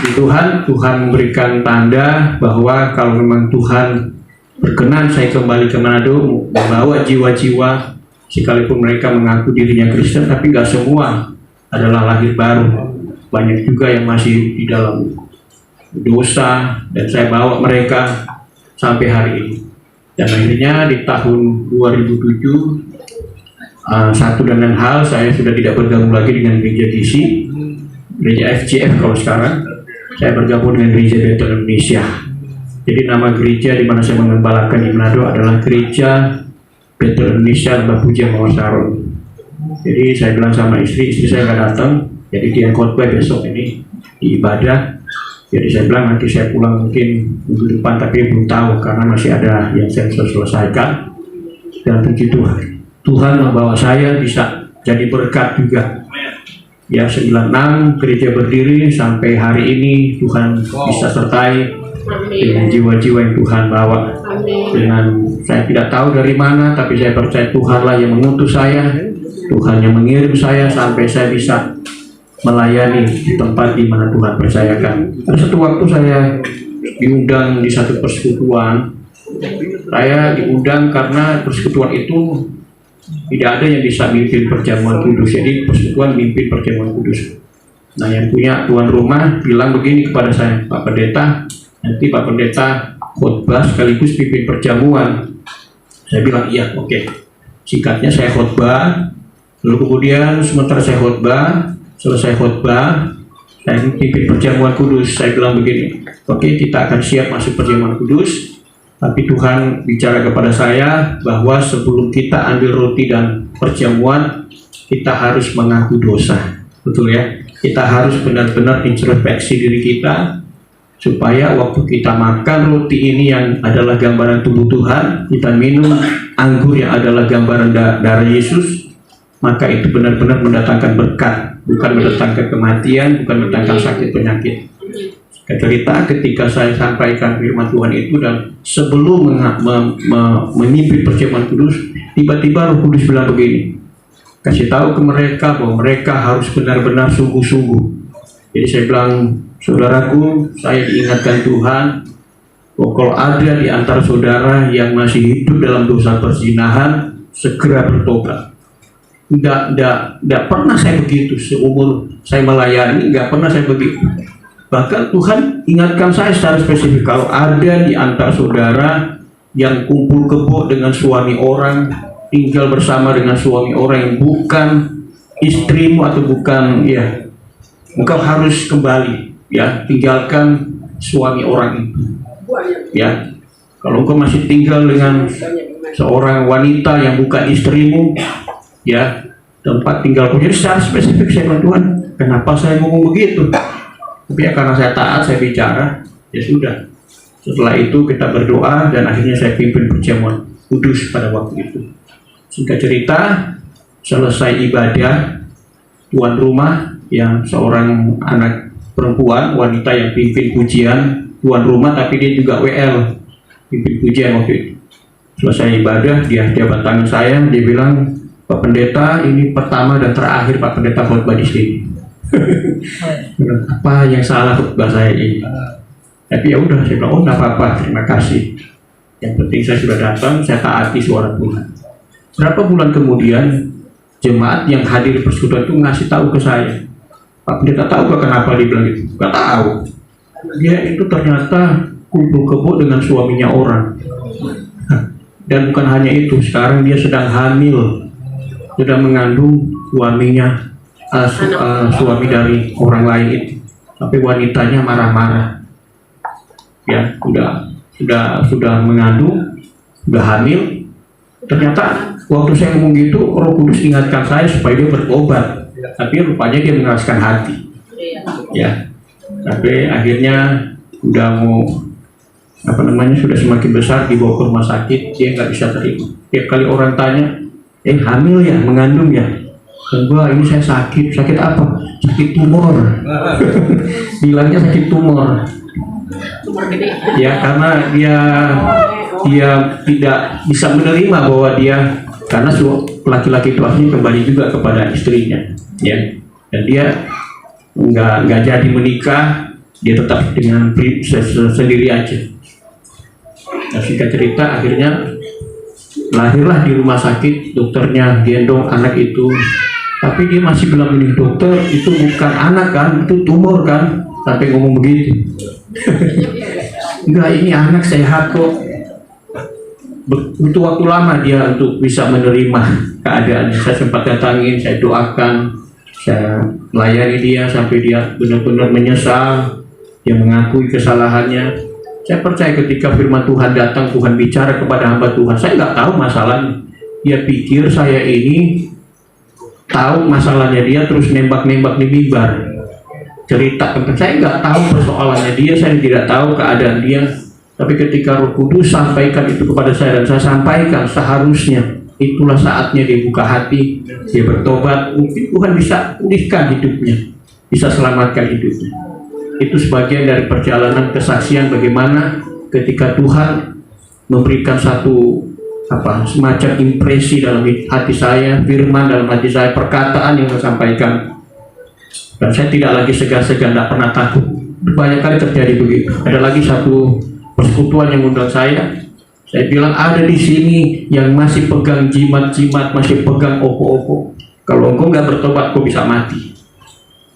Di Tuhan memberikan tanda bahwa kalau memang Tuhan berkenan saya kembali ke Manado membawa jiwa-jiwa, sekalipun mereka mengaku dirinya Kristen, tapi nggak semua adalah lahir baru. Banyak juga yang masih di dalam dosa dan saya bawa mereka sampai hari ini. Dan akhirnya di tahun 2007 satu dan lain hal, saya sudah tidak bergabung lagi dengan gereja DC, gereja FCF kalau sekarang. Saya bergabung dengan gereja Bethel Indonesia. Jadi nama gereja di mana saya mengembalakan di Manado adalah gereja Bethel Indonesia Mbak Puja Mawar Saron. Jadi saya bilang sama istri saya nggak datang, jadi dia khotbah besok ini di ibadah. Jadi saya bilang nanti saya pulang mungkin minggu depan, tapi belum tahu karena masih ada yang saya harus selesaikan. Dan puji Tuhan, Tuhan membawa saya bisa jadi berkat juga. Ya, 96 gereja berdiri sampai hari ini Tuhan bisa sertai dengan jiwa-jiwa yang Tuhan bawa. Dengan saya tidak tahu dari mana, tapi saya percaya Tuhanlah yang mengutus saya, Tuhan yang mengirim saya sampai saya bisa melayani di tempat di mana Tuhan percayakan. Ada satu waktu saya diundang di satu persekutuan. Saya diundang karena persekutuan itu tidak ada yang bisa mimpin perjamuan kudus. Jadi persekutuan mimpin perjamuan kudus. Nah, yang punya tuan rumah bilang begini kepada saya, Pak Pendeta, nanti Pak Pendeta khotbah sekaligus pimpin perjamuan. Saya bilang iya, oke. Singkatnya saya khotbah, lalu kemudian sementara saya khotbah, selesai khotbah, saya pimpin perjamuan kudus. Saya bilang begini, oke, kita akan siap masuk perjamuan kudus, tapi Tuhan bicara kepada saya bahwa sebelum kita ambil roti dan perjamuan, kita harus mengaku dosa. Betul ya? Kita harus benar-benar introspeksi diri kita. supaya waktu kita makan roti ini yang adalah gambaran tubuh Tuhan, kita minum anggur yang adalah gambaran darah Yesus, maka itu benar-benar mendatangkan berkat, bukan mendatangkan kematian, bukan mendatangkan sakit penyakit. Cerita ketika saya sampaikan firman Tuhan itu, dan sebelum memimpin perjamuan kudus, tiba-tiba Roh Kudus bilang begini, kasih tahu ke mereka bahwa mereka harus benar-benar sungguh-sungguh. Jadi saya bilang, saudaraku, saya diingatkan Tuhan bahwa kalau ada di antara saudara yang masih hidup dalam dosa perzinahan, segera bertobat. Tidak pernah saya begitu seumur saya melayani, nggak pernah saya begitu. Bahkan Tuhan ingatkan saya secara spesifik, kalau ada di antara saudara yang kumpul kebo dengan suami orang, tinggal bersama dengan suami orang yang bukan istrimu atau bukan, ya, engkau harus kembali, ya, tinggalkan suami orang itu. Ya, kalau engkau masih tinggal dengan seorang wanita yang bukan istrimu, ya, tempat tinggalku. Jadi secara spesifik saya bilang, Tuhan, kenapa saya ngomong begitu? Tapi ya karena saya taat, saya bicara, ya sudah. Setelah itu kita berdoa dan akhirnya saya pimpin perjamuan kudus pada waktu itu. Singkat cerita, selesai ibadah, tuan rumah yang seorang anak perempuan, wanita yang pimpin pujian, tuan rumah tapi dia juga WL, pimpin pujian waktu itu. Selesai ibadah, dia jabat tangan saya, dia bilang, Pak Pendeta, ini pertama dan terakhir Pak Pendeta khotbah di sini. Apa yang salah khotbah saya ini? Tapi ya udah, saya bilang, oh nggak apa-apa, terima kasih. Yang penting saya sudah datang, saya taati suara Tuhan. Berapa bulan kemudian, jemaat yang hadir di persekutuan itu ngasih tahu ke saya, Pak Pendeta tahu gak kenapa dia bilang gitu? Gak tahu. Dia itu ternyata kumpul kebo dengan suaminya orang. Dan bukan hanya itu, sekarang dia sedang hamil, sudah mengandung suaminya, suami dari orang lain itu. Tapi wanitanya marah-marah. Ya, sudah mengandung, sudah hamil. Ternyata waktu saya ngomong gitu, Roh Kudus ingatkan saya supaya dia bertobat. Tapi rupanya dia mengeraskan hati. Ya, tapi akhirnya udah mau sudah semakin besar, dibawa ke rumah sakit, dia nggak bisa terima. Tiap kali orang tanya, hamil ya, mengandung ya? Enggak, ini saya sakit apa? Sakit tumor. Bilangnya sakit tumor. Ya, karena dia tidak bisa menerima bahwa dia, karena laki-laki itu akhirnya kembali juga kepada istrinya, ya, dan dia nggak jadi menikah, dia tetap dengan sendiri aja. Nah, singkat cerita, akhirnya lahirlah di rumah sakit, dokternya gendong anak itu, tapi dia masih bilang ini, dokter itu bukan anak kan, itu tumor kan, sampai ngomong begitu. Enggak, ini anak sehat kok. Butuh waktu lama dia untuk bisa menerima keadaan. Saya sempat datangin, saya doakan, saya melayani dia sampai dia benar-benar menyesal, dia mengakui kesalahannya. Saya percaya ketika firman Tuhan datang, Tuhan bicara kepada hamba Tuhan, saya nggak tahu masalahnya. Dia pikir saya ini tahu masalahnya dia, terus nembak-nembak di mimbar, cerita tentang saya nggak tahu persoalannya dia, saya tidak tahu keadaan dia. Tapi ketika Roh Kudus sampaikan itu kepada saya dan saya sampaikan, seharusnya itulah saatnya dia buka hati, dia bertobat, mungkin Tuhan bisa pulihkan hidupnya, bisa selamatkan hidupnya. Itu sebagian dari perjalanan kesaksian bagaimana ketika Tuhan memberikan satu semacam impresi dalam hati saya, firman dalam hati saya, perkataan yang saya sampaikan, dan saya tidak lagi segan-segan, tidak pernah takut. Banyak kali terjadi begitu. Ada lagi satu persekutuan yang undang saya bilang, ada di sini yang masih pegang jimat-jimat, masih pegang opo-opo. Kalau engkau nggak bertobat, kau bisa mati.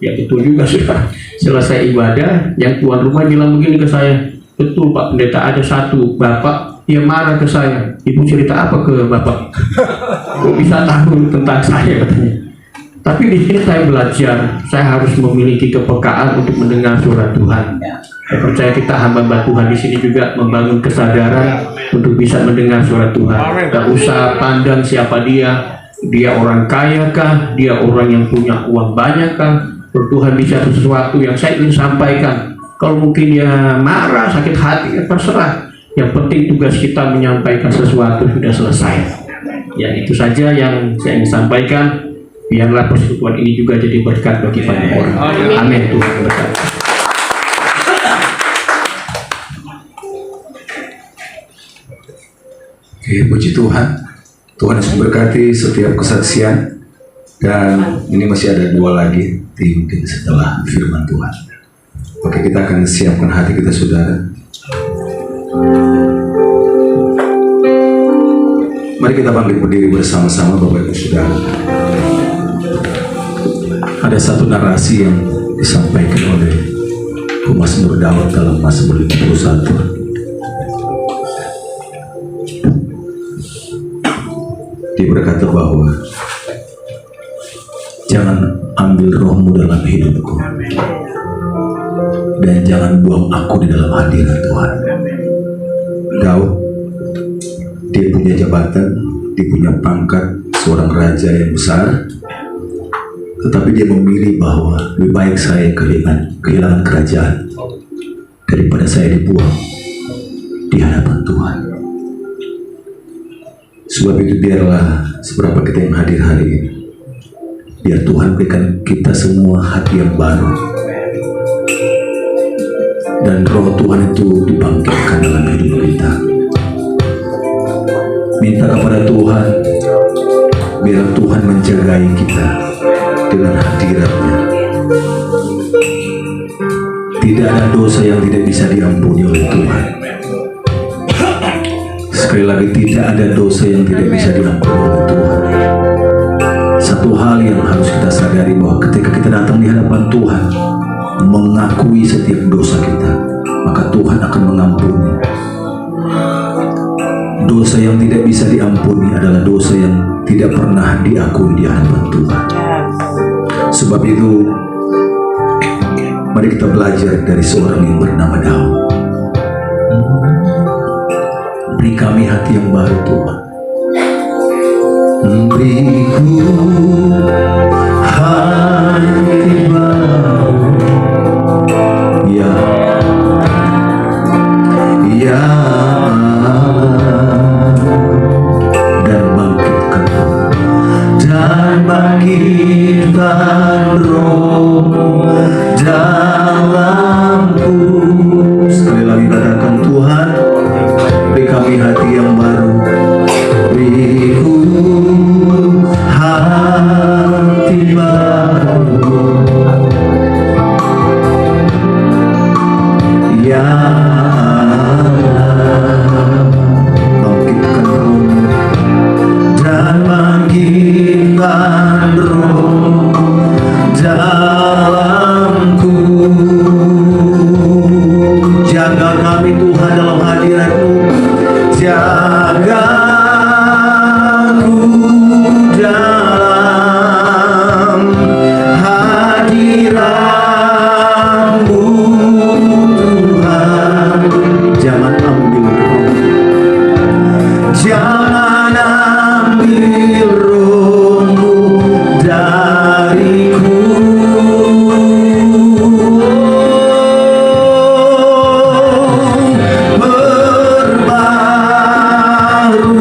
Ya betul juga, sudah selesai ibadah, yang tuan rumah bilang begini ke saya, betul Pak Pendeta, ada satu bapak, dia marah ke saya, ibu cerita apa ke bapak? Kok bisa tahu tentang saya katanya. Tapi di sini saya belajar, saya harus memiliki kepekaan untuk mendengar suara Tuhan. Saya percaya kita hamba-hamba Tuhan di sini juga membangun kesadaran untuk bisa mendengar suara Tuhan. Tak usah pandang siapa dia orang kaya kah, dia orang yang punya uang banyak kah. Tuhan bicara sesuatu yang saya ingin sampaikan, Kalau mungkin dia marah, sakit hati, ya terserah. Yang penting tugas kita menyampaikan sesuatu sudah selesai. Ya, itu saja yang saya ingin sampaikan. Biarlah persekutuan ini juga jadi berkat bagi banyak orang. Amin. Tuhan berkati.
Oke, puji Tuhan. Tuhan Yesus memberkati setiap kesaksian. Dan ini masih ada 2 lagi mungkin setelah firman Tuhan. Oke, kita akan siapkan hati kita, saudara. Mari kita bangkit berdiri bersama-sama, Bapak Ibu Saudara. Ada satu narasi yang disampaikan oleh Mazmur Daud dalam Mazmur 51. Dia berkata bahwa jangan ambil rohmu dalam hidupku, dan jangan buang aku di dalam hadirat Tuhan. Daud, dia punya jabatan, dia punya pangkat seorang raja yang besar, tetapi dia memilih bahwa lebih baik saya kehilangan kerajaan daripada saya dibuang di hadapan Tuhan. Sebab itu biarlah seberapa kita yang hadir hari ini, biar Tuhan berikan kita semua hati yang baru, dan roh Tuhan itu dibangkitkan dalam hidup kita. Minta kepada Tuhan, biar Tuhan menjagai kita dengan hadirat-Nya. Tidak ada dosa yang tidak bisa diampuni oleh Tuhan. Sekali lagi, tidak ada dosa yang tidak bisa diampuni oleh Tuhan. Satu hal yang harus kita sadari, bahwa ketika kita datang di hadapan Tuhan, mengakui setiap dosa kita, maka Tuhan akan mengampuni. Dosa yang tidak bisa diampuni adalah dosa yang tidak pernah diakui di hadapan Tuhan. Sebab itu, mari kita belajar dari seorang yang bernama Daud. Beri kami hati yang baru, Tuhan. Beriku hati baru, ya, ya, dan bangkitkan roh dalamku. Sekali lagi katakan, Tuhan, beri kami hati yang baru. Beriku hati baru, ya, bangkitkan roh dan bangkitkan roh dalamku. Jaga kami, Tuhan, dalam hadirat-Mu. Jaga aku dalam hadirat-Mu, Tuhan. Jangan ambil roh, jangan ambil roh-Mu dariku. Berbaru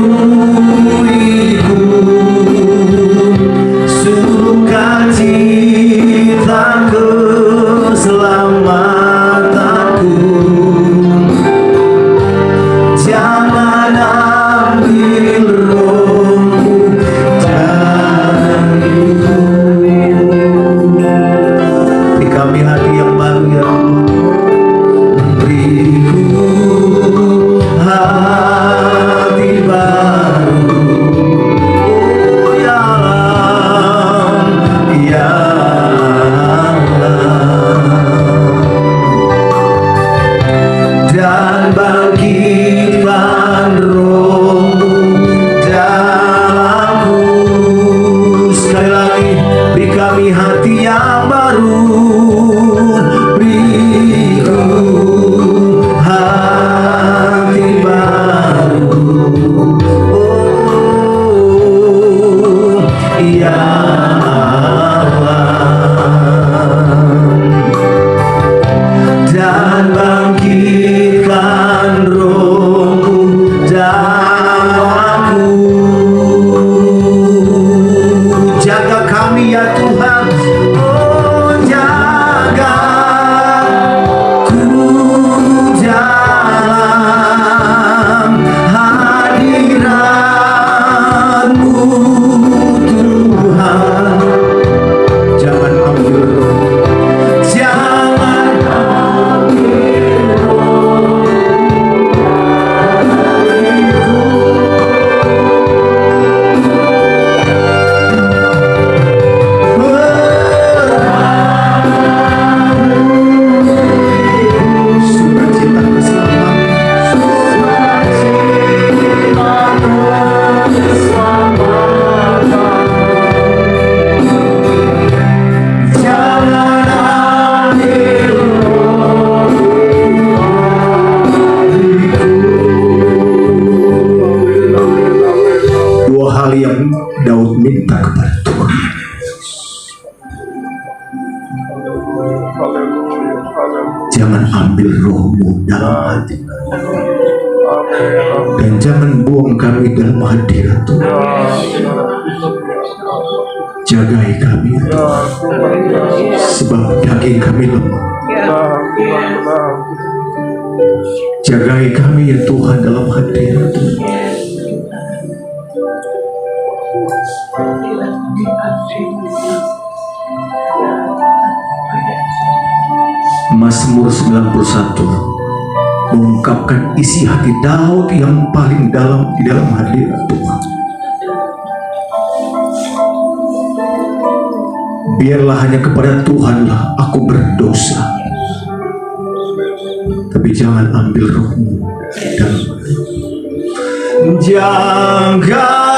meminta kepada Tuhan. Jangan ambil rohmu dalam hati, dan jangan buang kami dalam hadirat Tuhan. Jagai kami ya Tuhan, sebab daging kami lemah. Jagai kami ya Tuhan dalam hadirat Tuhan. Mazmur 91 mengungkapkan isi hati Daud yang paling dalam di dalam hadirat Tuhan. Biarlah hanya kepada Tuhanlah aku berdosa, tapi jangan ambil rohmu dalam jaga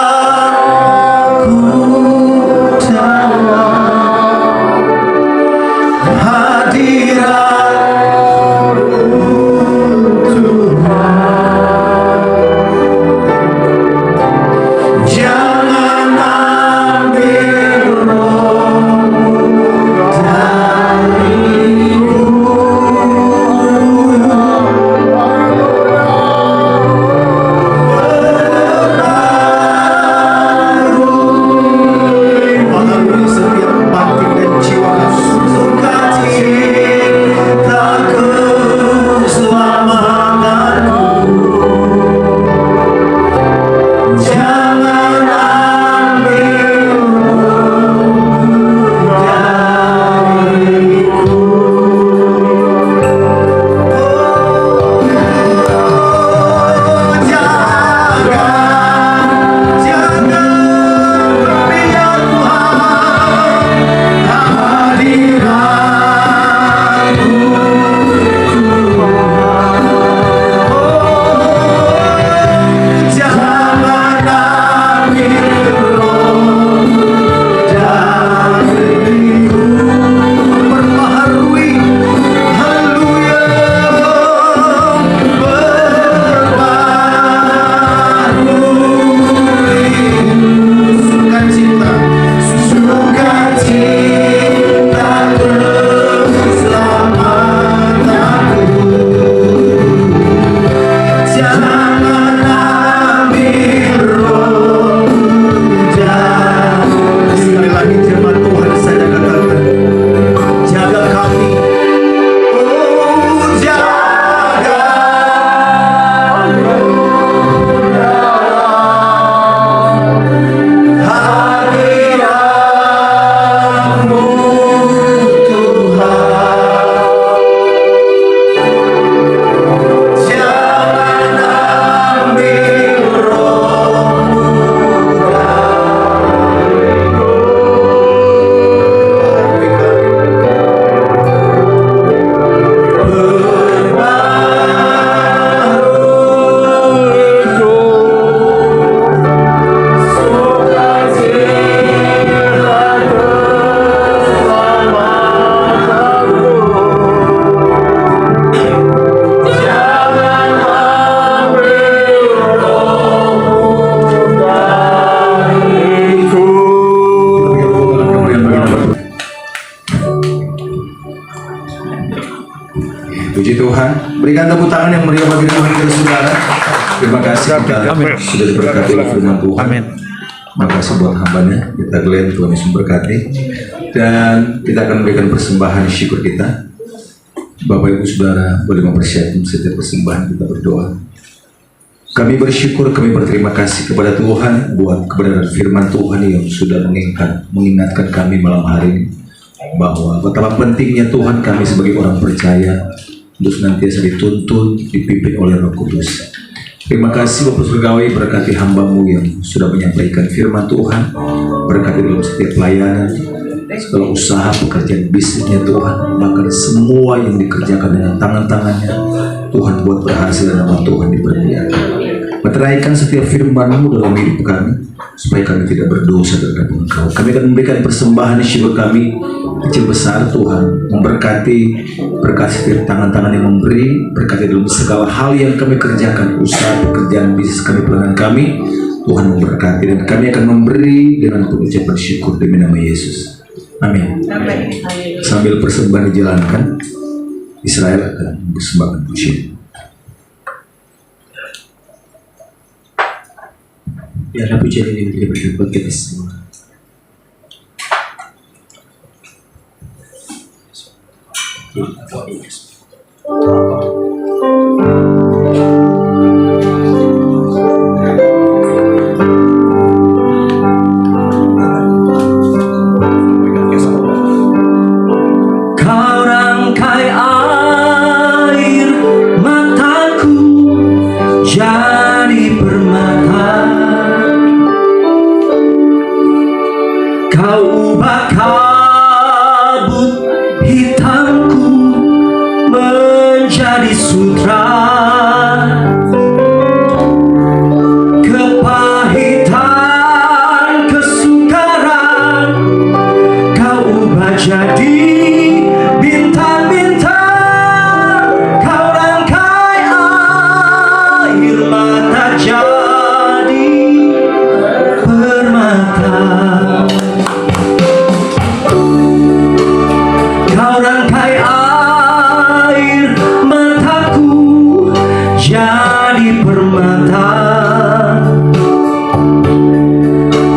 Puji Tuhan. Berikan tepuk tangan yang meriah bagi Tuhan dan saudara. Terima kasih kita sudah diberkati oleh firman Tuhan. Terima kasih buat hambanya, kita Glenn, Tuhan Yesus memberkati. Dan kita akan memberikan persembahan syukur kita. Bapak Ibu Saudara boleh mempersiapkan setiap persembahan, kita berdoa. Kami bersyukur, kami berterima kasih kepada Tuhan buat kebenaran firman Tuhan yang sudah mengingatkan kami malam hari ini bahwa betapa pentingnya Tuhan kami sebagai orang percaya untuk senantiasa dituntun, dipimpin oleh Roh Kudus. Terima kasih Bapak Surgawi, berkati hamba-Mu yang sudah menyampaikan firman Tuhan, berkati dalam setiap pelayanan, segala usaha, pekerjaan bisnisnya Tuhan, bahkan semua yang dikerjakan dengan tangan-tangannya, Tuhan buat berhasil dan nama Tuhan dipermuliakan. Meteraikan setiap firman-Mu dalam hidup kami, supaya kami tidak berdosa terhadap Engkau. Kami akan memberikan persembahan syukur kami kecil besar Tuhan, memberkati, berkati setiap tangan-tangan yang memberi, berkati dalam segala hal yang kami kerjakan, usaha, pekerjaan bisnis kami, pelayanan kami, Tuhan memberkati dan kami akan memberi dengan pengucapan syukur demi nama Yesus. Amin. Sambil persembahan dijalankan, Israel akan mempersembahkan pujian. Biarlah pujian ini menjadi berkat buat kita semua.
Kau rangkai air mataku jadi permata, kau ubah kabut hitamku menjadi sutra, kepahitan kesukaran kau ubah jadi bintang-bintang, kau rangkai air mata jadi permata, kau rangkai air mataku jadi permata,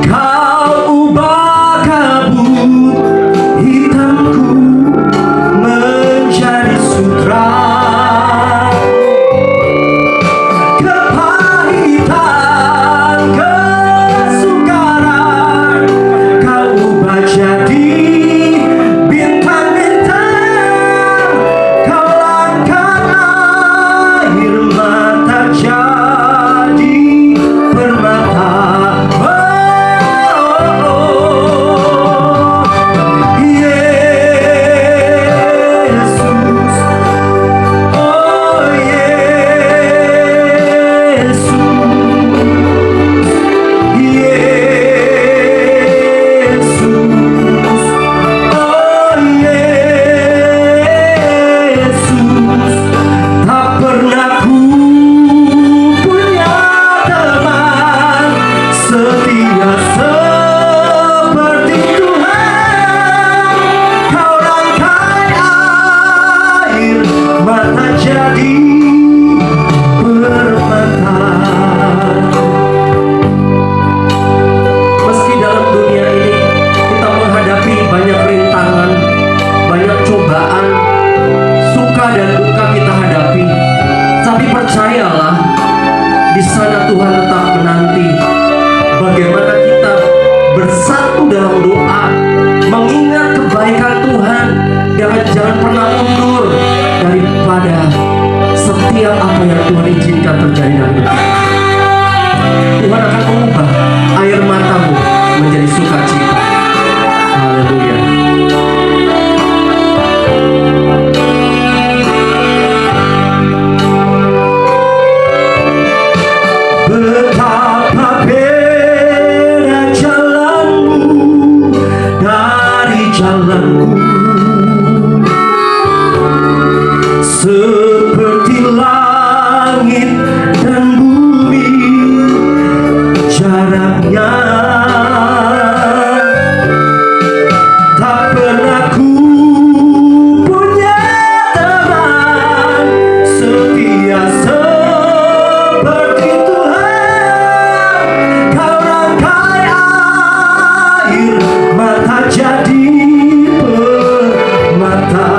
kau ubah kabut hitamku menjadi sutra, kepahitan kesukaran kau ubah jadi bintang-bintang, kau langkan air mata jadi permata. Tak pernah ku punya teman setia seperti Tuhan, kau rangkai air mata jadi permata. Meski dalam dunia ini kita menghadapi banyak rintangan, banyak cobaan, suka dan duka kita hadapi, tapi percayalah, di sana Tuhan tetap menanti bagaimana kita bersatu dalam doa, mengingat kebaikan Tuhan, dan jangan pernah mundur daripada setiap apa yang Tuhan izinkan terjadi dalam hidup kita. Tuhan akan mengubah air matamu menjadi sukacita. Haleluya. Betapa beda jalanmu dari jalanku, seperti langit dan bumi jaraknya. Tak pernah ku punya teman setia seperti Tuhan, kau rangkai air mata jadi permata.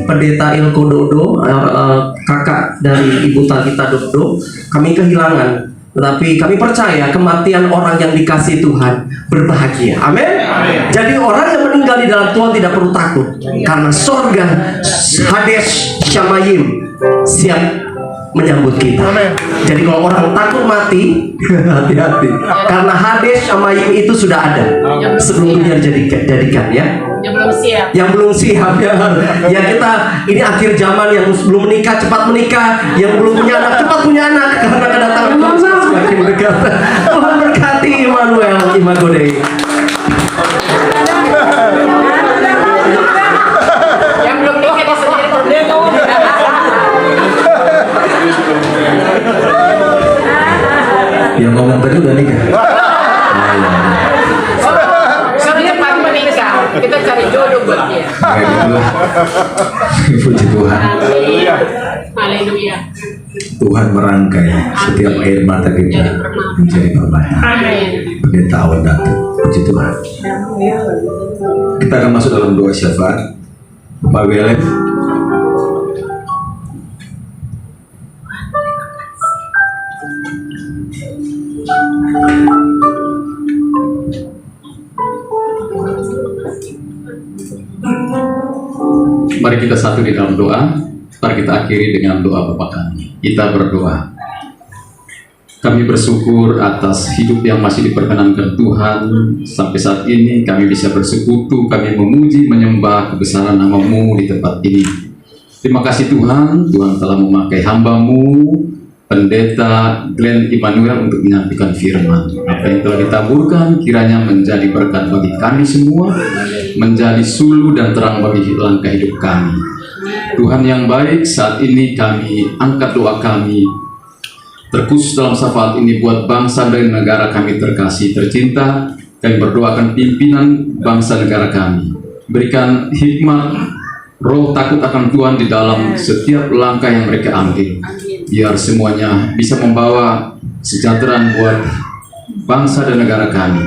Pendeta Ilko Dodo, kakak dari Ibu Talita Dodo, kami kehilangan. Tetapi kami percaya kematian orang yang dikasihi Tuhan berbahagia. Amin. Jadi orang yang meninggal di dalam Tuhan tidak perlu takut, karena sorga Hades Syamayim siap menyambut kita. Jadi kalau orang takut mati, hati-hati, karena Hades Syamayim itu sudah ada sebelum dunia dijadikan, ya. Yang belum siap ya. Ya kita ini akhir zaman, yang belum menikah cepat menikah, yang belum punya anak cepat punya anak, karena kedatangan Tuhan semakin dekat. Tuhan berkati Immanuel Imago Dei.
Yang belum nikah di sendiri berbeda.
Yang ngomong tadi udah nikah.
Sudah cepat menikah. Kita cari jodoh buat dia.
Puji Tuhan.
Haleluya.
Tuhan merangkai setiap air mata kita menjadi permata.
Amin.
Pendeta awal datang. Puji Tuhan. Kita akan masuk dalam doa syafaat. Pak Welem.
Mari kita satu di dalam doa. Mari kita akhiri dengan doa Bapa kami. Kita berdoa. Kami bersyukur atas hidup yang masih diperkenankan Tuhan. Sampai saat ini kami bisa bersekutu, kami memuji, menyembah kebesaran nama-Mu di tempat ini. Terima kasih Tuhan, Tuhan telah memakai hamba-Mu, Pendeta Glenn Immanuel, untuk menyampaikan firman. Apa yang telah ditaburkan kiranya menjadi berkat bagi kami semua, menjadi sulu dan terang bagi langkah hidup kami. Tuhan yang baik, saat ini kami angkat doa kami terkhusus dalam syafaat ini buat bangsa dan negara kami terkasih tercinta. Kami berdoakan pimpinan bangsa negara kami, berikan hikmat, roh takut akan Tuhan di dalam setiap langkah yang mereka ambil, biar semuanya bisa membawa kesejahteraan buat bangsa dan negara kami.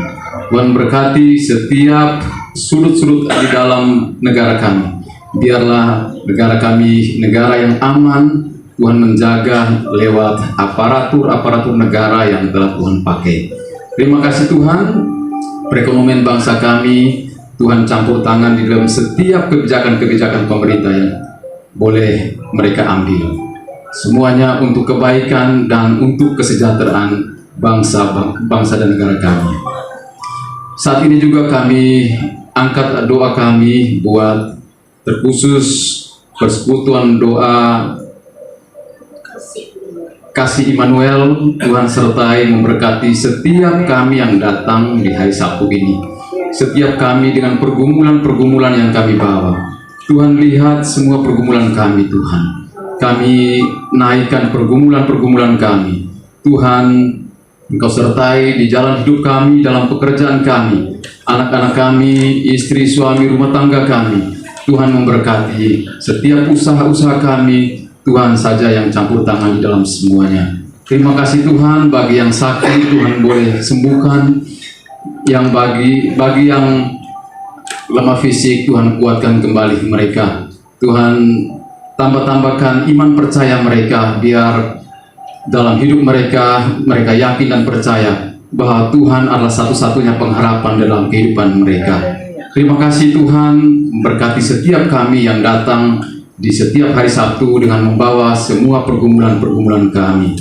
Tuhan berkati setiap sudut-sudut di dalam negara kami. Biarlah negara kami negara yang aman. Tuhan menjaga lewat aparatur negara yang telah Tuhan pakai. Terima kasih Tuhan. Perekonomian bangsa kami, Tuhan campur tangan di dalam setiap kebijakan-kebijakan pemerintah yang boleh mereka ambil. Semuanya untuk kebaikan dan untuk kesejahteraan bangsa dan negara kami. Saat ini juga kami angkat doa kami buat terkhusus persekutuan doa Kasih Immanuel. Tuhan sertai memberkati setiap kami yang datang di hari Sabtu ini. Setiap kami dengan pergumulan-pergumulan yang kami bawa. Tuhan lihat semua pergumulan kami Tuhan. Kami naikkan pergumulan-pergumulan kami. Tuhan, Engkau sertai di jalan hidup kami, dalam pekerjaan kami, anak-anak kami, istri, suami, rumah tangga kami. Tuhan memberkati setiap usaha-usaha kami. Tuhan saja yang campur tangan di dalam semuanya. Terima kasih Tuhan, bagi yang sakit Tuhan boleh sembuhkan, yang bagi yang lemah fisik Tuhan kuatkan kembali mereka. Tuhan tambahkan iman percaya mereka, biar dalam hidup mereka yakin dan percaya bahwa Tuhan adalah satu-satunya pengharapan dalam kehidupan mereka. Terima kasih Tuhan, memberkati setiap kami yang datang di setiap hari Sabtu dengan membawa semua pergumulan-pergumulan kami.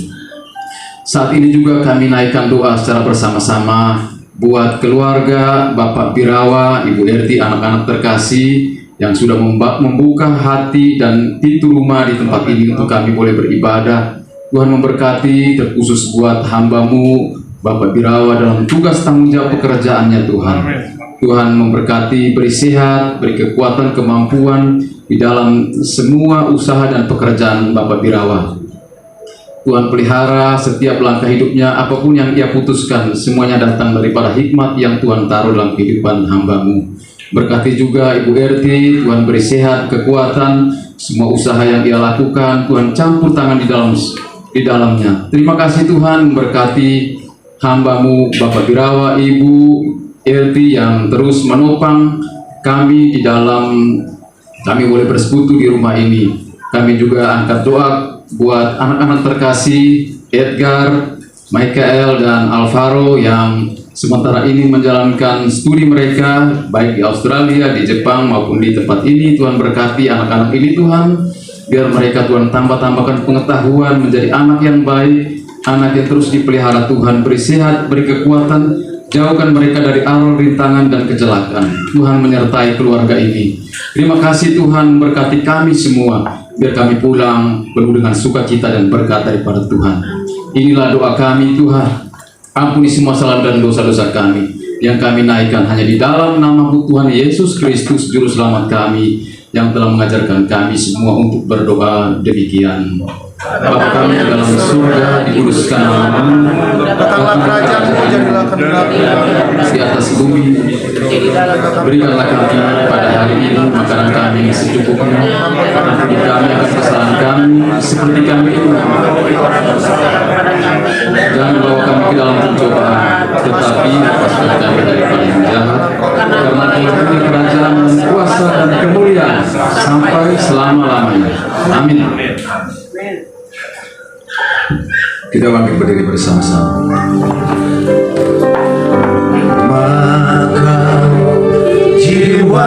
Saat ini juga kami naikkan doa secara bersama-sama buat keluarga Bapak Birawa, Ibu Erti, anak-anak terkasih yang sudah membuka hati dan pintu rumah di tempat ini untuk kami boleh beribadah. Tuhan memberkati terkhusus buat hamba-Mu Bapak Birawa dalam tugas tanggung jawab pekerjaannya Tuhan. Tuhan memberkati, beri sehat, beri kekuatan, kemampuan di dalam semua usaha dan pekerjaan Bapak Birawa. Tuhan pelihara setiap langkah hidupnya, apapun yang ia putuskan, semuanya datang daripada hikmat yang Tuhan taruh dalam kehidupan hamba-Mu. Berkati juga Ibu Erti, Tuhan beri sehat, kekuatan, semua usaha yang ia lakukan, Tuhan campur tangan di dalamnya. Terima kasih Tuhan, memberkati hamba-Mu Bapak Birawa, Ibu Erti yang terus menopang kami di dalam kami boleh bersekutu di rumah ini. Kami juga angkat doa buat anak-anak terkasih Edgar, Michael, dan Alvaro yang sementara ini menjalankan studi mereka baik di Australia, di Jepang maupun di tempat ini. Tuhan berkati anak-anak ini Tuhan, biar mereka Tuhan tambahkan pengetahuan menjadi anak yang baik, anak yang terus dipelihara Tuhan, beri sehat, beri kekuatan, jauhkan mereka dari arul, rintangan, dan kecelakaan. Tuhan menyertai keluarga ini. Terima kasih Tuhan, berkati kami semua, biar kami pulang penuh dengan sukacita dan berkat daripada Tuhan. Inilah doa kami Tuhan. Ampuni semua salah dan dosa-dosa kami yang kami naikkan hanya di dalam nama Tuhan Yesus Kristus Juru Selamat kami, yang telah mengajarkan kami semua untuk berdoa demikian. Bapa kami di dalam surga, dikuduskan namamu,
Datanglah kerajaanmu, jadilah kehendakmu
di atas bumi. Berikanlah kami pada hari ini makanan kami secukupnya. Ampuni kami akan kesalahan kami, seperti kami mengampuni. Jangan bawa kami ke dalam pencobaan, tetapi lepaskan kami daripada yang jahat. Karena Tuhan ini kerajaan, kuasa, dan kemuliaan sampai selama-lamanya. Amin.
Kita bangkit berdiri bersama-sama. Maka jiwaku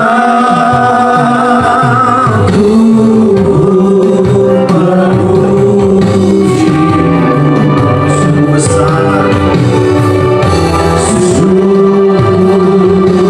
memuji sungguh besar, sungguh besar.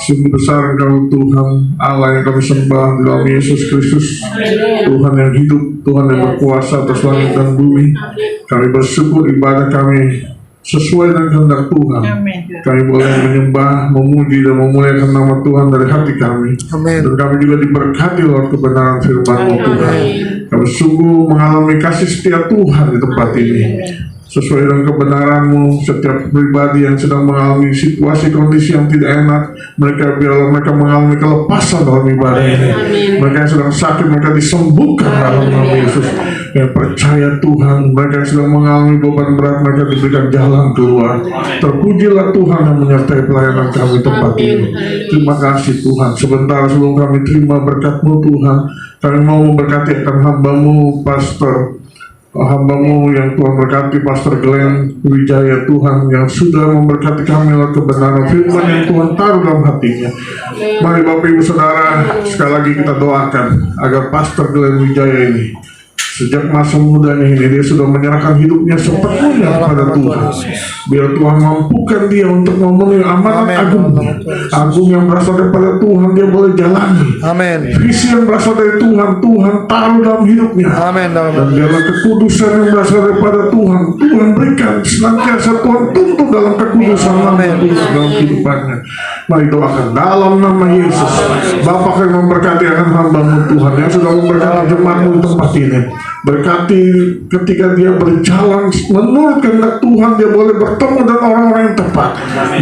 Sungguh besar Engkau Tuhan Allah yang kami sembah di dalam Yesus Kristus, Tuhan yang hidup, Tuhan yang berkuasa atas langit dan bumi. Kami bersyukur ibadah kami sesuai dengan kehendak Tuhan. Kami boleh menyembah, memuji, dan memuliakan nama Tuhan dari hati kami. Dan kami juga diberkati lewat kebenaran firman-Mu Tuhan. Kami sungguh mengalami kasih setia Tuhan di tempat ini. Sesuai dengan kebenaran-Mu, setiap pribadi yang sedang mengalami situasi kondisi yang tidak enak, biarlah mereka mengalami kelepasan dalam ibadah ini. Mereka yang sedang sakit, mereka disembuhkan dalam nama Yesus. Yang percaya Tuhan, mereka yang sedang mengalami beban berat, mereka diberikan jalan keluar. Terpujilah Tuhan yang menyertai pelayanan kami tempat ini. Terima kasih Tuhan. Sebentar sebelum kami terima berkat-Mu Tuhan, kami mau memberkati akan hamba-Mu hamba-Mu yang Tuhan berkati, Pastor Glenn Wijaya Tuhan, yang sudah memberkati kami lewat kebenaran firman yang Tuhan taruh dalam hatinya. Mari Bapak Ibu Saudara, sekali lagi kita doakan agar Pastor Glenn Wijaya ini sejak masa mudanya ini dia sudah menyerahkan hidupnya sepenuhnya kepada Tuhan. Biar Tuhan mampukan dia untuk memenuhi amanat agung yang berasal daripada Tuhan, dia boleh jalani.
Amin.
Visi yang berasal dari Tuhan, Tuhan taruh dalam hidupnya.
Amin.
Dan biarlah kekudusan yang berasal daripada yang senantiasa Tuhan tuntun dalam kekudusan nama Tuhan dalam kehidupannya. Mari doakan dalam nama Yesus. Bapa kami memberkati akan hamba-Mu Tuhan yang sudah memberkati jemaat-Mu di tempat ini. Berkati ketika dia berjalan menurut kehendak Tuhan, dia boleh bertemu dengan orang-orang yang tepat,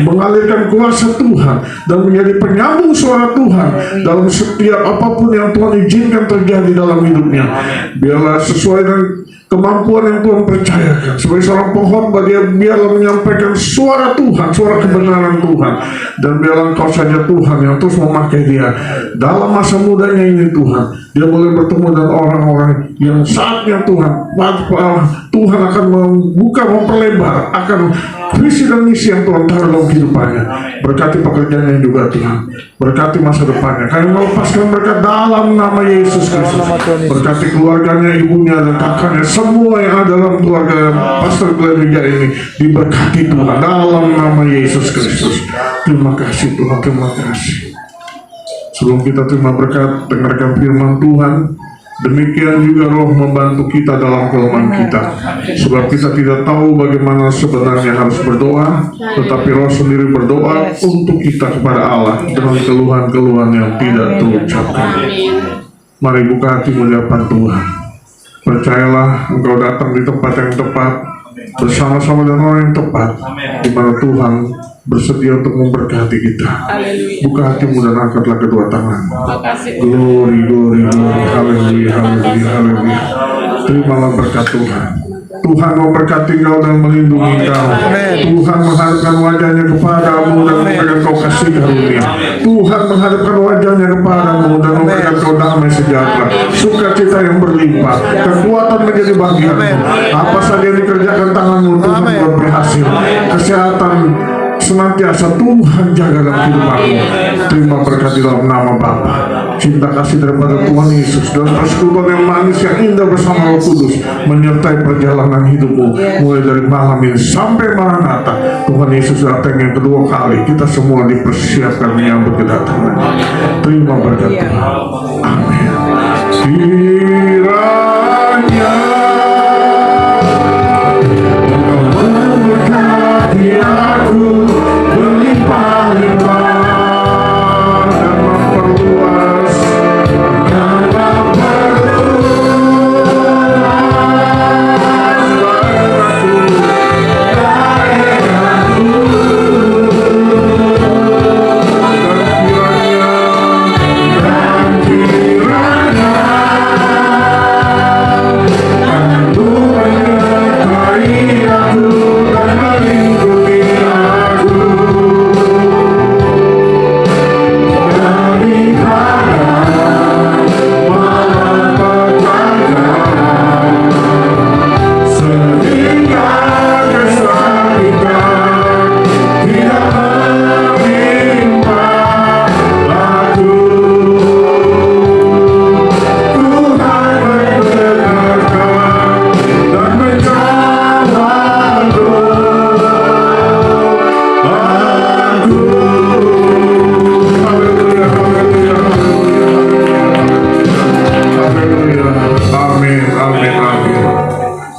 mengalirkan kuasa Tuhan dan menjadi penyambung suara Tuhan dalam setiap apapun yang Tuhan izinkan terjadi dalam hidupnya. Biarlah sesuai dengan kemampuan yang Tuhan percayakan. Sebagai seorang pengkhotbah, dia biarlah menyampaikan suara Tuhan, suara kebenaran Tuhan, dan biarlah Engkau saja Tuhan yang terus memakai dia dalam masa mudanya ini Tuhan. Dia boleh bertemu dengan orang-orang yang saatnya Tuhan akan membuka, memperlebar akan visi dan misi yang Tuhan taruh dalam kehidupannya. Berkati pekerjaannya juga Tuhan, berkati masa depannya. Kami melepaskan berkat dalam nama Yesus Kristus. Berkati keluarganya, ibunya dan kakaknya, semua yang ada dalam keluarga pastor gereja ini diberkati Tuhan dalam nama Yesus Kristus. Terima kasih Tuhan, terima kasih. Sebelum kita terima berkat, dengarkan firman Tuhan. Demikian juga Roh membantu kita dalam kelemahan kita. Sebab kita tidak tahu bagaimana sebenarnya harus berdoa, tetapi Roh sendiri berdoa untuk kita kepada Allah dengan keluhan-keluhan yang tidak terucapkan. Mari buka hatimu di hadapan Tuhan. Percayalah engkau datang di tempat yang tepat, bersama-sama dengan orang yang tepat, di mana Tuhan bersedia untuk memberkati kita. Buka hatimu dan angkatlah kedua tangan. Glory, glory, glory, haleluya, haleluya, haleluya. Terimalah berkat Tuhan. Tuhan memberkati engkau dan melindungi engkau. Tuhan menghadapkan wajahnya kepadamu dan memberikan kau kasih karunia. Tuhan menghadapkan wajahnya kepadamu dan memberikan kau damai sejahtera, sukacita yang berlimpah, kekuatan menjadi bagianmu. Apa saja yang dikerjakan tanganmu, Tuhan buat berhasil. Kesehatan senantiasa Tuhan jaga dalam kehidupanmu. Terima berkat di dalam nama Bapa, cinta kasih daripada Tuhan Yesus, dan persekutuan yang manis yang indah bersama Roh Kudus menyertai perjalanan hidupmu mulai dari malam ini sampai Maranatha. Tuhan Yesus datang yang kedua kali, kita semua dipersiapkan menyambut kedatangan. Terima berkat Tuhan. Amin. Kiranya Engkau memberkati aku berlimpah-limpah dan memperluas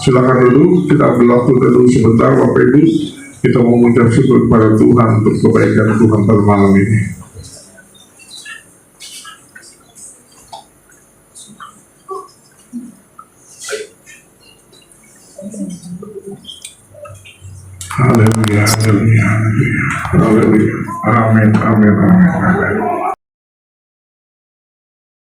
silakan dulu, kita ambil waktu dulu sebentar Bapak Ibu. Kita mau mengucap syukur kepada Tuhan untuk kebaikan Tuhan pada malam ini. Haleluya, haleluya, haleluya, haleluya. Amin, amin, amin, amin.